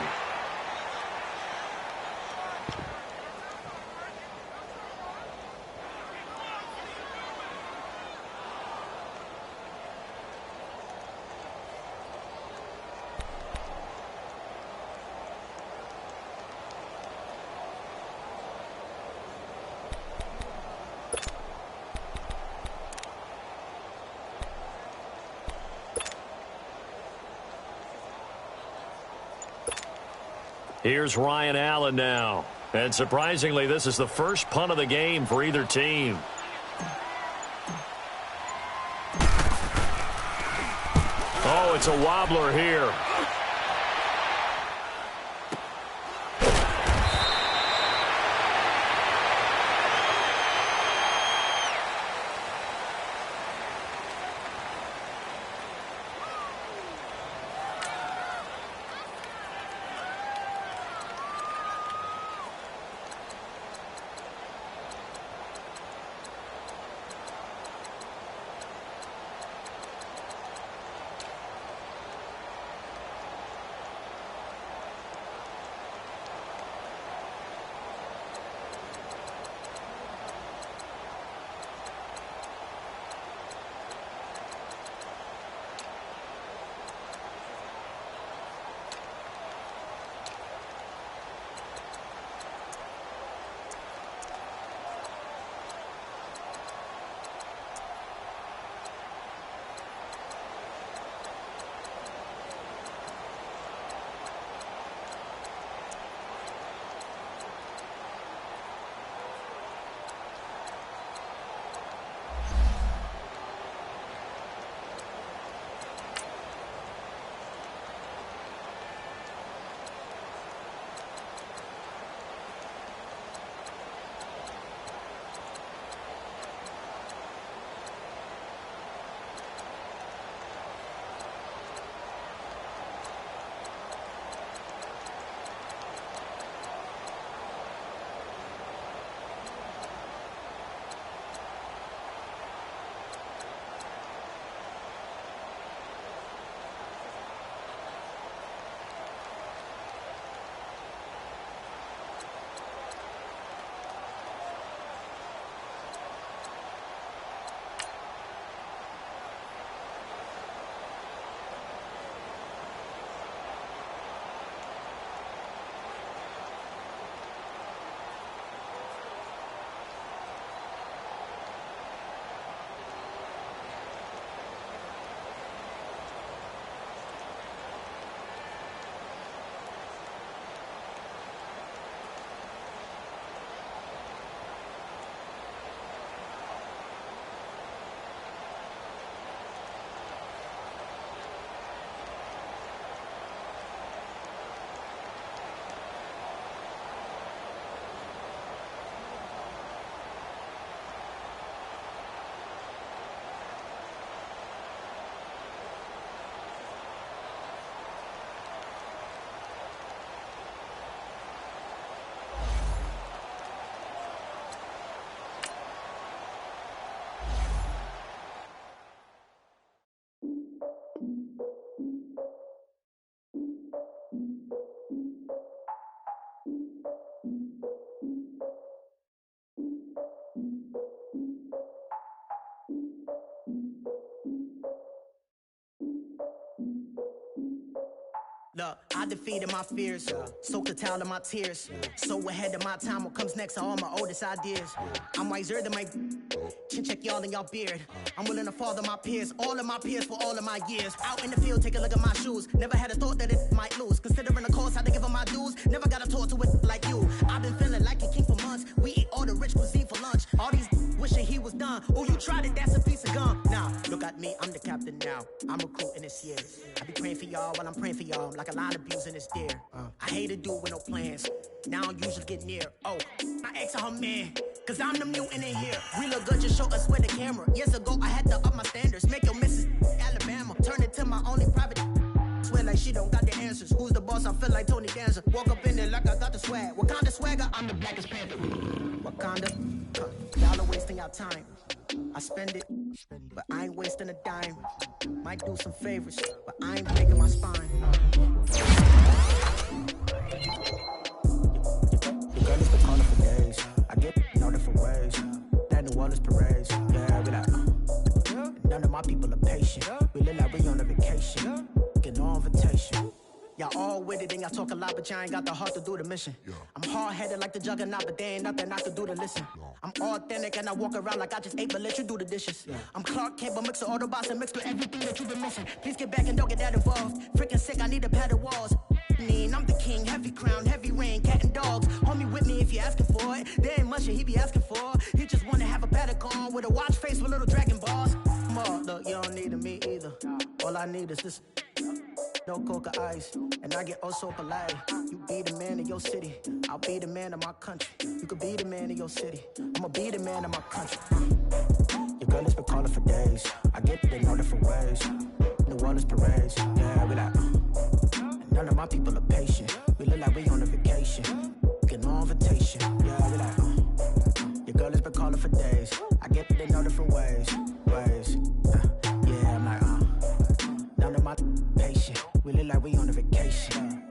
Here's Ryan Allen now. And surprisingly, this is the first punt of the game for either team. Oh, it's a wobbler here.
I defeated my fears, soaked the towel in my tears. So ahead of my time, what comes next are all my oldest ideas. I'm wiser than my chin check y'all in y'all beard. I'm willing to father my peers, all of my peers for all of my years. Out in the field, take a look at my shoes. Never had a thought that it might lose. Considering the cost, had to give them my dues. Never got a talk to it like you. I've been feeling like a king for months. We eat all the rich cuisine for lunch. All these wishing he was done. Oh, you tried it, that's a piece of gum. Now, look at me, I'm the captain now. I'm recruiting this year. I be praying for y'all while I'm praying for y'all. Like a line of abusing this deer. I hate a dude with no plans. Now I usually get near. Oh, I ask her man, cause I'm the mutant in here. We look good, just show us where the camera. Years ago, I had to up my standards. Make your missus Alabama. Turn it to my only private. Swear like she don't got the answers. Who's the boss? I feel like Tony Danza. Walk up in there like I got the swag. What kind of swagger? I'm the blackest panther. What kind of? Y'all are wasting your time. I spend it, but I ain't wasting a dime. Might do some favors, but I ain't breaking my spine. Your girl has been calling for days. I get in all different ways. That New Orleans parades. Yeah, we like, none of my people are patient. We look like we on a vacation. Get no invitation. Y'all all with it and y'all talk a lot, but y'all ain't got the heart to do the mission. I'm hard-headed like the juggernaut, but there ain't nothing I can do to listen. I'm authentic and I walk around like I just ate, but let you do the dishes. I'm Clark Kent, but mix the Autobots and mix with everything that you've been missing. Please get back and don't get that involved. Freaking sick, I need a padded walls. I'm the king, heavy crown, heavy rain, cat and dogs. Homie with me if you're asking for it. There ain't much that he be asking for. He just wanna have a paddock on with a watch face with little dragon balls. Look, you don't need me either. All I need is this. No coca ice, and I get oh so polite. You be the man of your city, I'll be the man of my country. You could be the man of your city, I'ma be the man of my country. Your girl has been calling for days. I get it in all different ways. New Orleans parades, yeah, we like. None of my people are patient. We look like we on a vacation. Get no invitation, yeah, we like. Your girl has been calling for days. I get it in all different ways. Yeah, I'm like, none of my patient. We look like we on a vacation.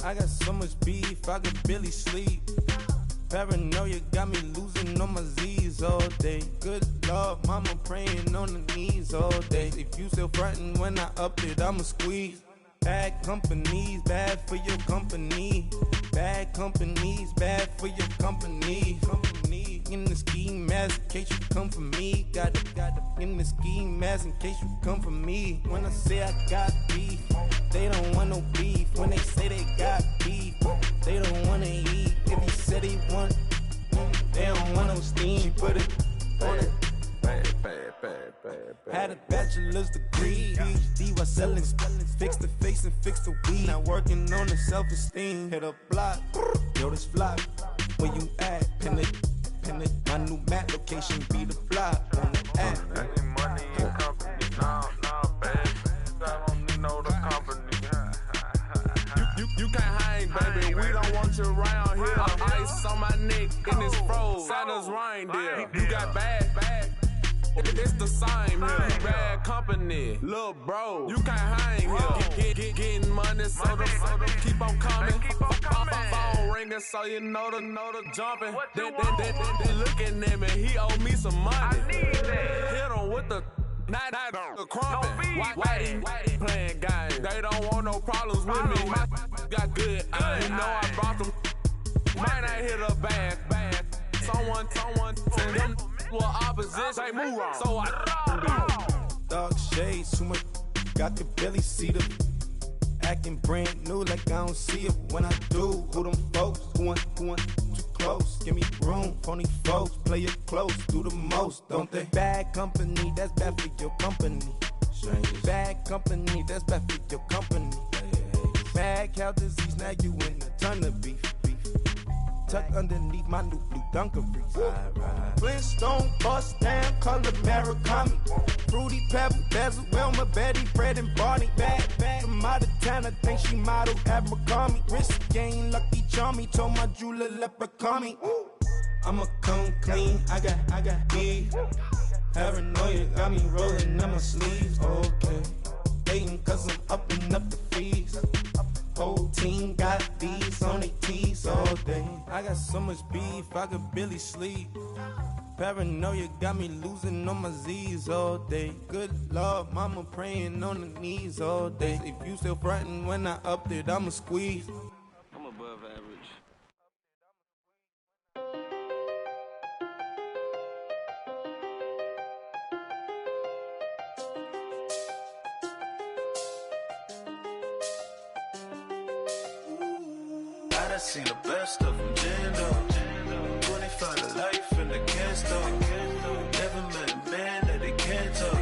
I got so much beef, I could barely sleep. Paranoia got me losing on my Z's all day. Good Lord, mama praying on the knees all day. If you still frontin' when I up it, I'ma squeeze. Bad companies, bad for your company. Bad companies, bad for your company. In the ski mask in case you come for me. Got it in the ski mask in case you come for me. When I say I got beef, they don't want no beef. When they say they got beef, they don't wanna eat. If he said he want, they don't want no steam. She put it on it. Had a bachelor's degree, PhD while selling. Fix the face and fix the weed. Now working on the self-esteem. Hit a block, yo this flop. Where you at? Pin it. My new map location be the flop on the app.
Any money in company, nah, baby. I don't know the company. You can't hang, baby. We don't want you around here. Ice on my neck in this froze. Santa's reindeer. You got bad. It's the same here. Bad company, little bro. You can't hang here. Getting money, so the keep on coming. Phone ringing, so you know the jumping. They looking at me. He owe me some money. I need that. Hit him with the night the crumping. Whitey playing games. They don't want no problems with me. My got good aim. You know I brought them. Might not hit a bad. Someone send them. Well, opposition, move on. So I
dark shades, too much. Got the belly see the acting brand new, like I don't see it when I do. Who them folks? Who want too close? Give me room, phony folks. Play it close, do the most, don't they? Bad company, that's bad for your company. Bad company, that's bad for your company. Bad cow disease, now you in a ton of beef. tucked underneath my new blue Dunkaroos. Flintstone bust down, color Murakami. Fruity Pebble, Bezel, Wilma, Betty, Fred, and Barney. Bad from out of town, I think she modeled at McCarmy. Wrist game, Lucky Charmy, told my jeweler leprechaun me. I'ma come clean, I got beef. Paranoia got me rolling on my sleeves, okay. Hating cause I'm upping up the fees. Whole team got these on their tees all day. I got so much beef, I could barely sleep. Paranoia got me losing on my Z's all day. Good Lord, mama praying on the knees all day. If you still frontin' when I upped it, I'ma squeeze.
I'm above average.
I done seen the best of them, Jando. 25 to life in the can't stop. Never met a man that they can't talk.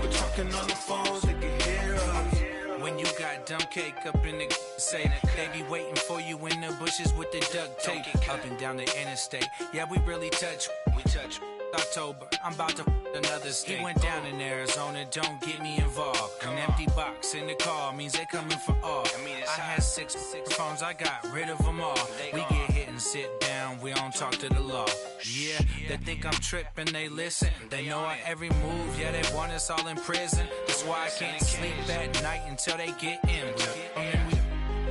We're talking on the phones, they can hear us.
When you got dumb cake up in the say, they be waiting for you in the bushes with the duct tape. Up and down the interstate, yeah, we really touch. We touch. October, I'm about to another state. He went down in Arizona, don't get me involved. An empty box in the car means they coming for all. I had six phones, I got rid of them all. We get hit and sit down, we don't talk to the law. Yeah, they think I'm tripping, they listen. They know our every move, yeah, they want us all in prison. That's why I can't sleep at night until they get in.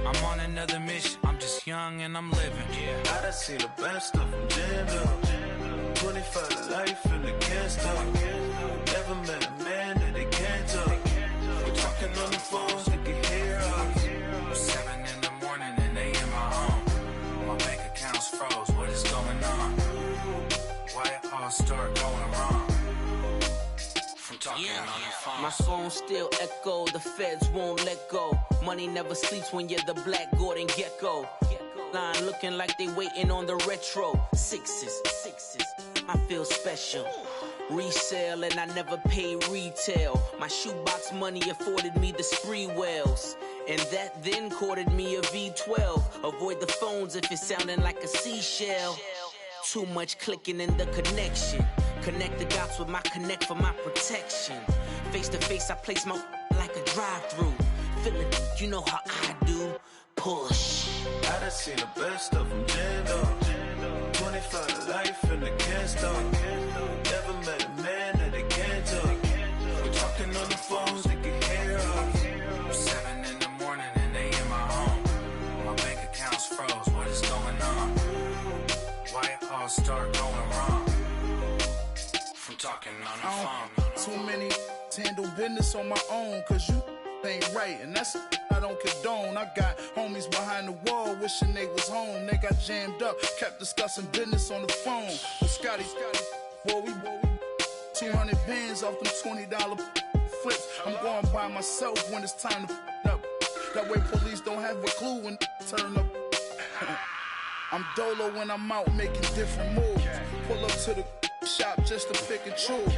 I'm on another mission, I'm just young and I'm living.
I done seen the best of them, Jando. 25 to life in the can't stop. Never met a man that they can't talk. We're talking on the phones, they can hear us.
7 in the morning and they in my home. My bank account's froze, what is going on? Why it all start going wrong? From talking on the phone.
My phone still echo, the feds won't let go. Money never sleeps when you're the Black Gordon Gecko. Line looking like they waiting on the retro. Sixes, I feel special. Resale and I never pay retail. My shoebox money afforded me the spree wells. And that then courted me a V12. Avoid the phones if it's sounding like a seashell. Too much clicking in the connection. Connect the dots with my connect for my protection. Face to face I place my like a drive-through. Feeling, you know how I do. Push.
I done seen the best of them, Jando. 25 to life in the can't stop. Never met a man that they can't talk. We're talking on the phones, they can hear us.
7 in the morning and they in my home. My bank account's froze, what is going on? Why it all start going wrong? From talking on the phone.
Too many handle business on my own, cause you ain't right, and that's I don't condone. I got homies behind the wall wishing they was home. They got jammed up, kept discussing business on the phone. With Scotty, boy, we 200 bands off them $20 flips. I'm going by myself when it's time to up. That way police don't have a clue when turn up. I'm dolo when I'm out making different moves. Pull up to the shop just to pick and choose.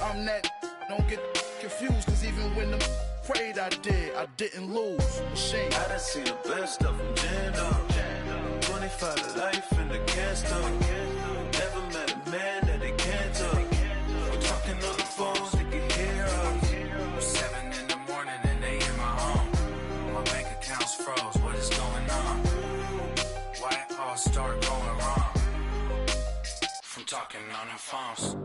I'm that, don't get confused, cause even when the prayed I didn't lose. Machine.
I done seen the best of them, Jando. 25 to life in the can't stop. Never met a man that they can't talk. We're talking on the phones, they can hear us.
7 in the morning and they in my home. My bank account's froze, what is going on? Why it all start going wrong? From talking on the phones.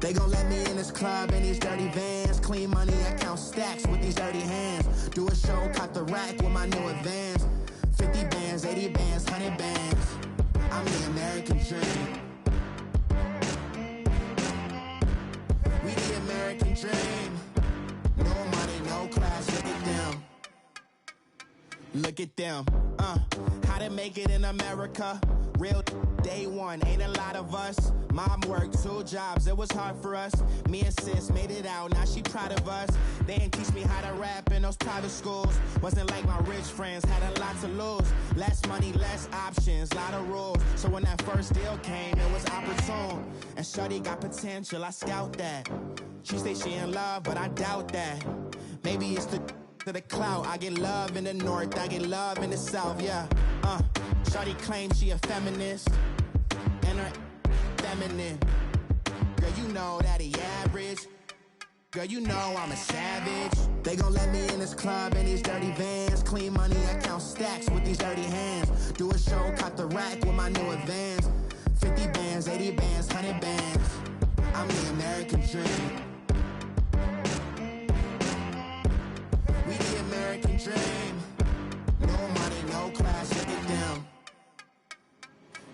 They gon' let me in this club in these dirty vans. Clean money, I count stacks with these dirty hands. Do a show, cop the rack with my new advance. 50 bands, 80 bands, 100 bands. I'm the American dream. We the American dream. No money, no class, look at them. Look at them, how they make it in America. Real day one, ain't a lot of us. Mom worked 2 jobs, it was hard for us. Me and sis made it out, now she proud of us. They didn't teach me how to rap in those private schools. Wasn't like my rich friends, had a lot to lose. Less money, less options, lot of rules. So when that first deal came, it was opportune. And shorty got potential, I scout that. She say she in love, but I doubt that. Maybe it's to the clout. I get love in the north, I get love in the south, yeah. Shorty claims she a feminist, and her feminine. Girl, you know that he average. Girl, you know I'm a savage. They gon' let me in this club in these dirty vans. Clean money, I count stacks with these dirty hands. Do a show, cut the rack with my new advance. 50 bands, 80 bands, 100 bands. I'm the American dream. We the American dream. No money, no class, look at them.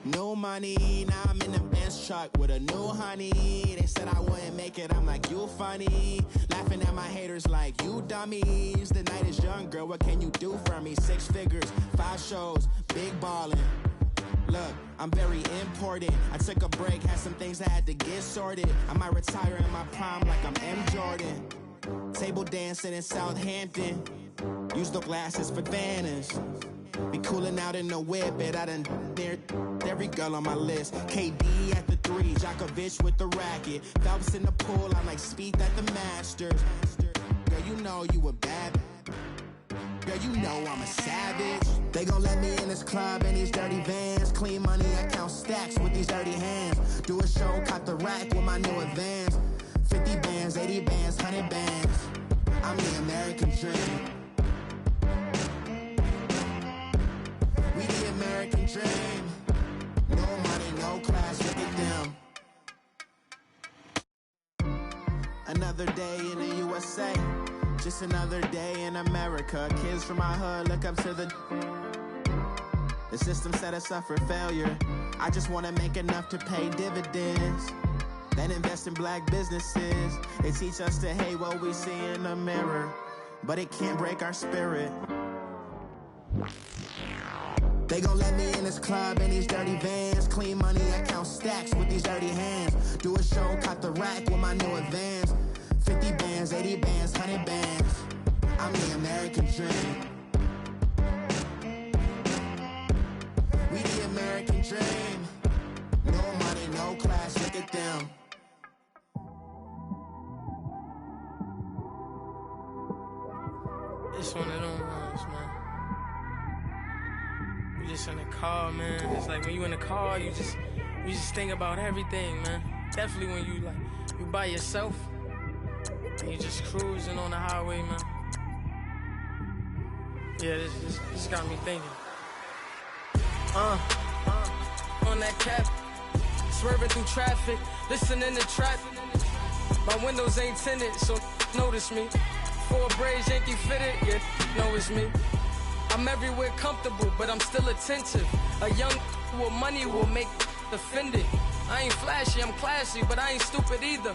No money, now I'm in the Benz truck with a new honey. They said I wouldn't make it, I'm like, you funny. Laughing at my haters like, you dummies. The night is young, girl, what can you do for me? 6 figures, 5 shows, big ballin'. Look, I'm very important. I took a break, had some things I had to get sorted. I might retire in my prime like I'm M. Jordan. Table dancing in Southampton. Use the glasses for banners. Be cooling out in the whip, but I done near every girl on my list. KD at the 3, Djokovic with the racket. Phelps in the pool, I'm like Speed at the Masters. Girl, you know you a bad. Girl, you know I'm a savage. They gon' let me in this club in these dirty vans. Clean money, I count stacks with these dirty hands. Do a show, cut the rack with my new advance. 50 bands, 80 bands, 100 bands. I'm the American dream. We the American dream. No money, no class, look at them. Another day in the USA. Just another day in America. Kids from my hood look up to the system set us up for failure. I just wanna make enough to pay dividends. Then invest in black businesses. They teach us to hate what we see in the mirror, but it can't break our spirit. They gon' let me in this club in these dirty vans. Clean money, I count stacks with these dirty hands. Do a show, cut the rack with my new advance. 50 bands, 80 bands, 100 bands. I'm the American dream. We the American dream. No money, no class, look at them.
It's one of them ones, man. You just in the car, man. It's like when you in the car, you just think about everything, man. Definitely when you by yourself and you just cruising on the highway, man. Yeah, this got me thinking. On that cap, swerving through traffic, listening to trap. My windows ain't tinted, so notice me. 4 braids, Yankee fitted, yeah, know it's me. I'm everywhere comfortable, but I'm still attentive. A young with money will make offended. I ain't flashy, I'm classy, but I ain't stupid either.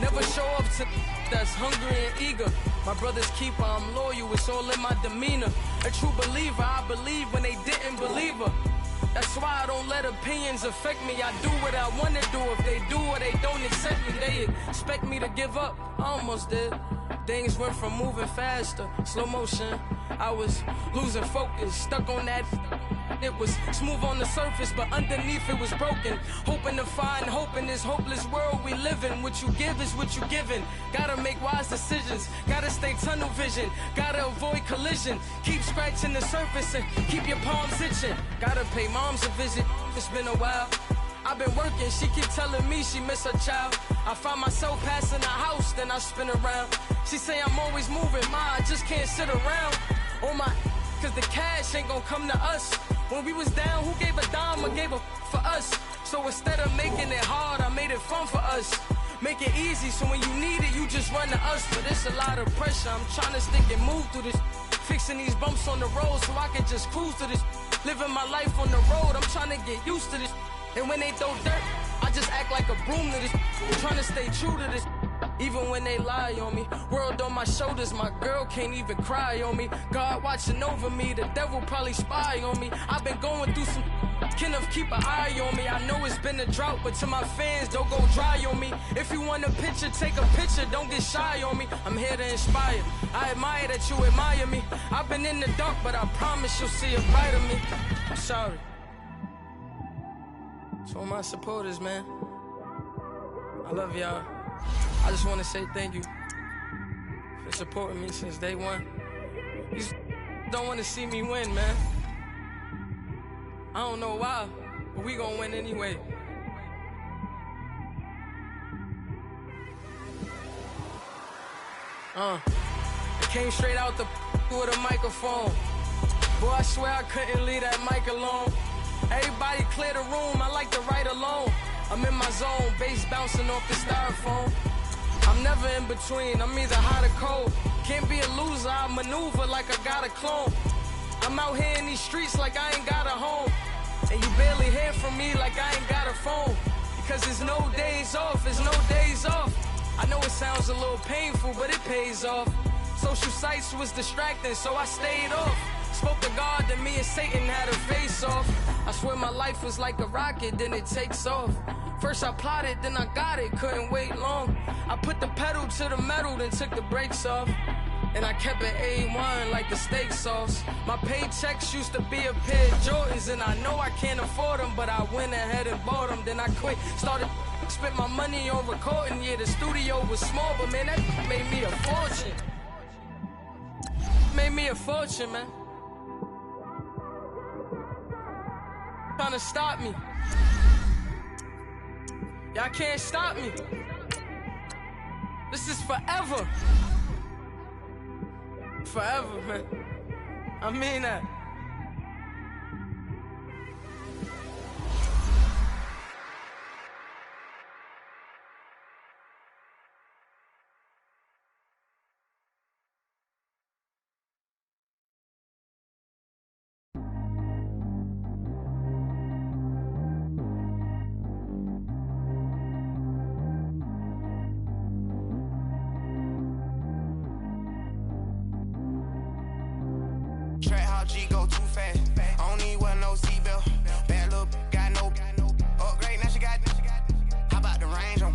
Never show up to that's hungry and eager. My brother's keeper, I'm loyal, it's all in my demeanor. A true believer, I believe when they didn't believe her. That's why I don't let opinions affect me. I do what I want to do. If they do or they don't accept me, they expect me to give up. I almost did. Things went from moving faster, slow motion. I was losing focus, stuck on that. It was smooth on the surface, but underneath it was broken. Hoping to find hope in this hopeless world we live in. What you give is what you given. Gotta make wise decisions. Gotta stay tunnel vision. Gotta avoid collision. Keep scratching the surface and keep your palms itching. Gotta pay moms a visit. It's been a while. I've been working, she keep telling me she miss her child. I find myself passing the house, then I spin around. She say I'm always moving, I just can't sit around. Oh my, cause the cash ain't gonna come to us. When we was down, who gave a dime or gave a for us? So instead of making it hard, I made it fun for us. Make it easy, so when you need it, you just run to us. But it's a lot of pressure, I'm trying to stick and move through this. Fixing these bumps on the road so I can just cruise to this. Living my life on the road, I'm trying to get used to this. And when they throw dirt, I just act like a broom to this. Trying to stay true to this. Even when they lie on me. World on my shoulders, my girl can't even cry on me. God watching over me, the devil probably spy on me. I've been going through some Kenneth, keep an eye on me. I know it's been a drought, but to my fans, don't go dry on me. If you want a picture, take a picture, don't get shy on me. I'm here to inspire. I admire that you admire me. I've been in the dark, but I promise you'll see a brighter me. I'm sorry. To all my supporters, man. I love y'all. I just want to say thank you for supporting me since day one. You don't want to see me win, man. I don't know why, but we gonna win anyway. I came straight out the with a microphone. Boy, I swear I couldn't leave that mic alone. Everybody clear the room, I like to write alone. I'm in my zone, bass bouncing off the styrofoam. I'm never in between, I'm either hot or cold. Can't be a loser, I maneuver like I got a clone. I'm out here in these streets like I ain't got a home. And you barely hear from me like I ain't got a phone. Because there's no days off, there's no days off. I know it sounds a little painful, but it pays off. Social sites was distracting, so I stayed off. Spoke to God, then me and Satan had a face off. I swear my life was like a rocket, then it takes off. First I plotted, then I got it, couldn't wait long. I put the pedal to the metal, then took the brakes off. And I kept it A1 like the steak sauce. My paychecks used to be a pair of Jordans, and I know I can't afford them, but I went ahead and bought them. Then I quit, started spent my money on recording. Yeah, the studio was small, but man, that made me a fortune. Made me a fortune, man. Trying to stop me. Y'all can't stop me. This is forever. Forever, man. I mean that.
G go too fast. I don't need wear no seatbelt. Bad little got no upgrade. Now she got. How about the range on?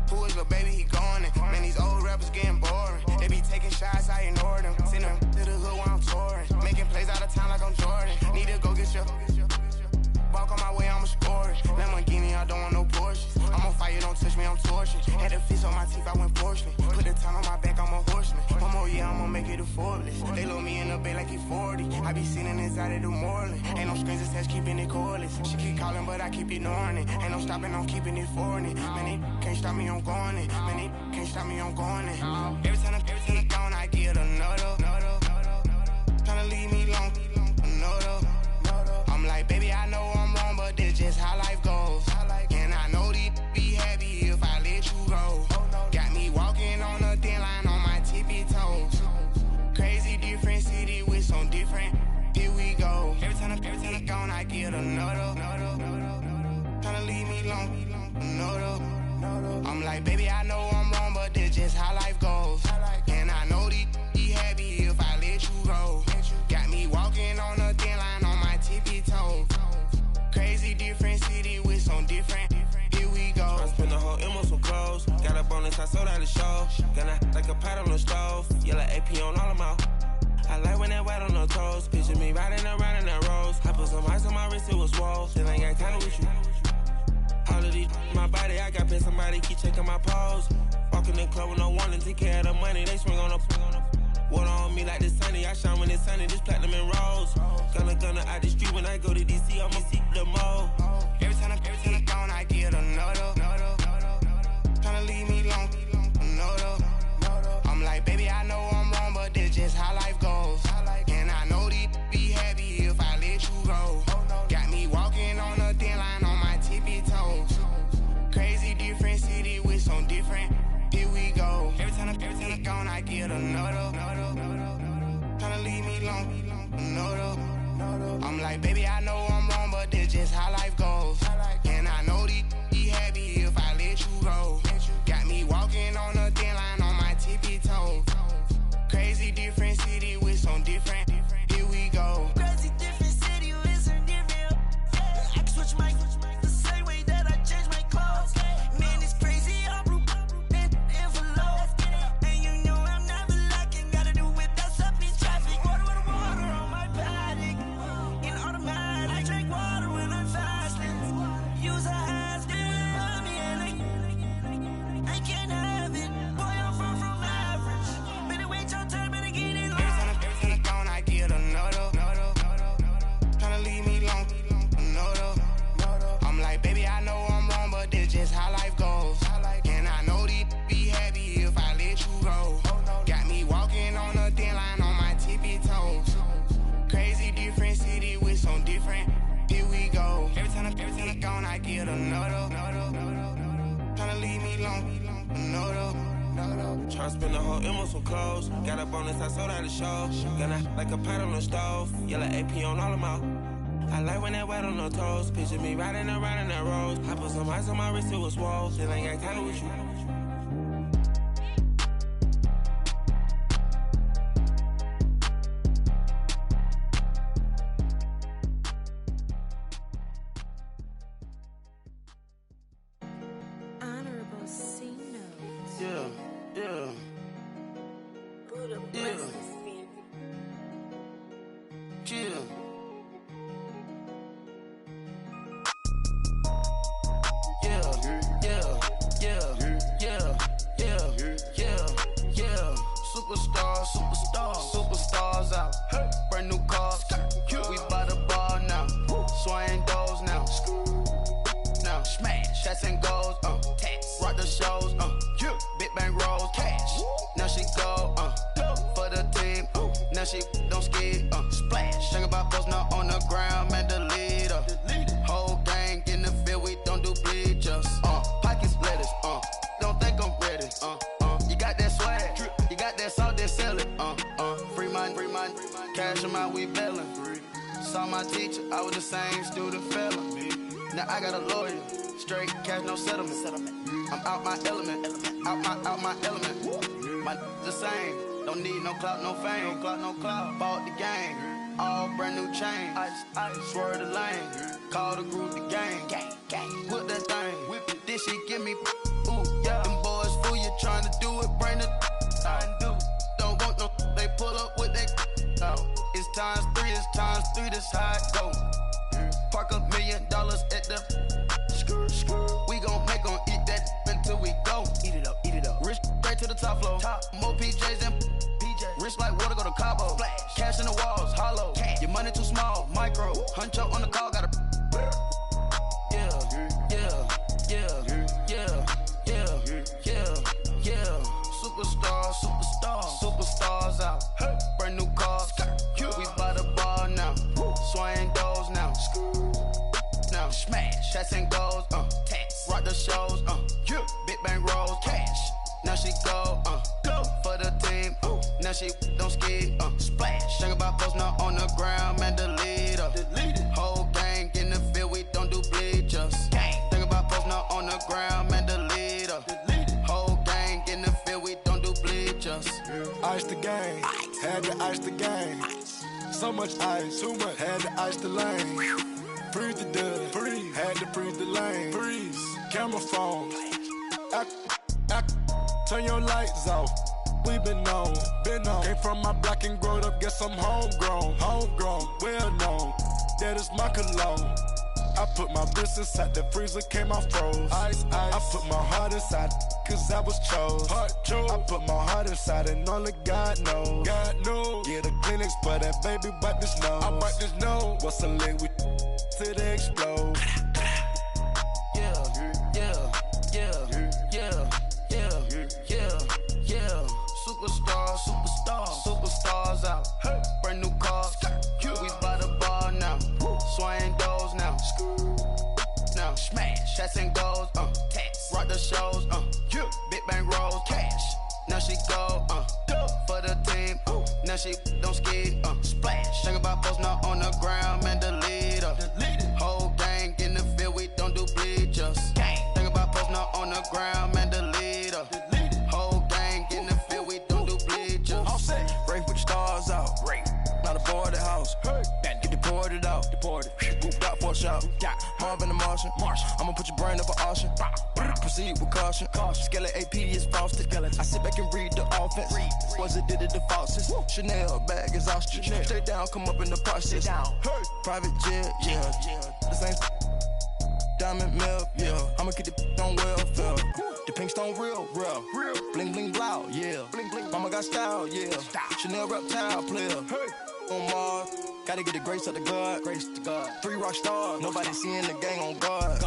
Who is little baby? He going in. Man, these old rappers getting boring. They be taking shots, I ignore them. Send them to the hood while I'm touring. Making plays out of town like I'm Jordan. Need to go get your. Walk on my way, I'ma score it. Lamborghini, I don't want no Porsches. I'm on fire, don't touch me, I'm torching. Had the fist on my teeth, I went porcelain. Put the town on my back, I'm a horseman. One more year, I'ma make it a Forbes. They load me in the bay like he 40. I be sitting inside of the Moreland. Ain't no screens attached, keeping it cordless. She keep calling, but I keep ignoring it. Ain't no stopping, I'm keeping it for it. Man, it can't stop me, I'm going it. Man, it can't stop me, I'm going it. Every time I'm gone, I get another. Tryna leave me long, another. I'm like, baby, I know I'm wrong, but this just how life goes. And I know these be happy if I let you go. Got me walking on a thin line on my tippy toes. Crazy different city with some different. Here we go. Every time I'm gone, I get another. Tryna leave me long, another. I'm like, baby, I know I'm wrong, but this just how life goes. And I know these be happy if I let you go. Got me walking on a thin line on my tippy toes. Crazy different city with some different. Here we go. I spent the whole M on some clothes. Got a bonus, I sold out the show. Gonna like a pot on the stove. Yellow AP on all of my. I like when that wet on the toes. Picture me riding around in that rose. I put some ice on my wrist, it was swole. Still ain't got time with you. All of these, my body, I got been somebody keep checking my pose. Walking in the club with no warning, take care of the money. They swing on the. Water on me like the sunny, I shine when it's sunny, this platinum and rose. Gonna out the street when I go to DC, I'ma see the mode. Every time I'm gone, I get another. Tryna leave me long, another. I'm like, baby, I know I'm wrong, but this just how life goes. And I know these be happy if I let you go. Got me walking on a thin line on my tippy toes. Crazy different city with some different. Here we go. Every time I'm gone, I get another. Tryna leave me long, another. I'm like, baby, I know I'm wrong, but this just how life goes. And I know these be happy if I let you go. Got me walking on a thin line on my tippy toes. Crazy different city with some different. Here we go. Crazy different city with some different.
I spent a whole M on some clothes. Got a bonus, I sold out the show. Gonna like a pot on the stove. Yellow AP on all of my. I like when that wet on the toes. Picture me riding around in that rose. I put some ice on my wrist, it was swole. Still ain't got time with you.
Superstars out. Brand new cars. We by the bar now. Swaying doors now. Now smash. Shots and goals. Rock the shows. Big bang rolls. Cash. Now she go. For the team. Now she don't ski. Splash. Think about posting up on the ground. Man, the leader. Whole gang in the field. We don't do bleachers. Pocket splitters. Don't think I'm ready. You got that swag. You got that salt, then sell it. Free mind. Cash them out, we bailin'. Saw my teacher, I was the same student felon. Now I got a lawyer, straight cash, no settlement. I'm out my element, out my element. My the same, don't need no clout, no fame. No clout. Bought the game, all brand new chain. I swerve the lane, call the group the gang. Whip that thing, whip it. This shit give me, ooh yeah. Them boys fool you trying to do it, bring the don't want no, they pull up with that. It's times three, this how it go. Park $1 million at the we gon' make 'em eat that until we go. Eat it up. Rich straight to the top floor. More PJs and PJs. Rich like water, go to Cabo. Flash. Cash in the walls, hollow. Cash. Your money too small, micro. Huncho on the call, gotta. Superstars out. Brand new cars. We by the bar now. Swaying doors now. Now smash. Shots and goals. Rock the shows. Big bang rolls. Cash. Now she go. For the team. Now she don't ski. Splash. Think about posting up on the ground. Man, the leader. Whole gang in the field. We don't do bleachers. Think about posting up on the ground. Man, the leader. Whole gang in the field. We don't do bleachers.
Ice the game, had to ice the game. So much ice, too much, had to ice the lane. Freeze the dust, freeze, had to freeze the lane. Freeze, camera phone, turn your lights off. We been on. Came from my block and growed up, guess I'm homegrown, well known. That is my cologne. I put my wrist inside the freezer, came out froze. Ice. I put my heart inside, cause I was chose. I put my heart inside and only God knows. Yeah, the clinics, but that baby bite this nose. I bite this nose. What's a leg with till they explode?
Superstars out. Brand new cars. We by the bar now. Swaying doors now. Now smash. Shots and goals. Rock the shows. Big bang rolls. Cash. Now she go. For the team. Now she don't ski. Splash. Think about posting up on the ground. Man, the leader. Whole gang in the field. We don't do bleachers. Think about posting up on the ground. Man, the leader. Whole gang in the field. We don't do bleachers.
All set. Rain put the stars out. Rain. Not a board the house. Get deported out. Booped out for a shot. Marvin the Martian. I'ma put your brain up for auction. Proceed with caution. Skeleton AP is frosted. I sit back and read the offense. Was it did it the falsest? Chanel bag is ostrich. Stay down, come up in the process. Private jet, yeah. The same diamond milk, yeah. I'ma keep the on welfare. The pink stone real. Bling bling loud, yeah. Mama got style, yeah. Chanel reptile player. On Mars, gotta get the grace of the God. 3 rock stars, nobody seeing the gang on guard.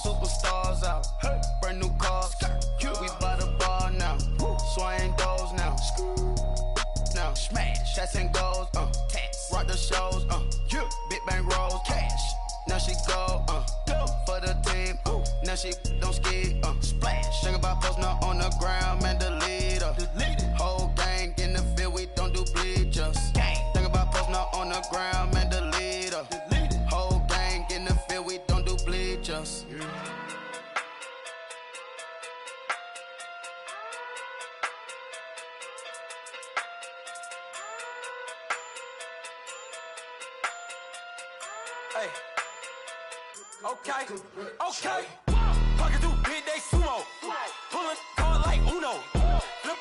Superstars out. Brand new cars. We by the bar now. Swaying doors now. Now smash. Shots and goals. Rock the shows. Big bang rolls. Cash. now she don't skid. Splash. Think about posting up on the ground, man, delete her. Whole gang in the field, we don't do bleachers. Think about posting up on the ground, man, delete her. Whole gang in the field, we don't do bleachers.
Hey. Okay. Pocket through big day sumo. Pulling card like Uno. Flip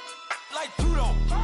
like judo.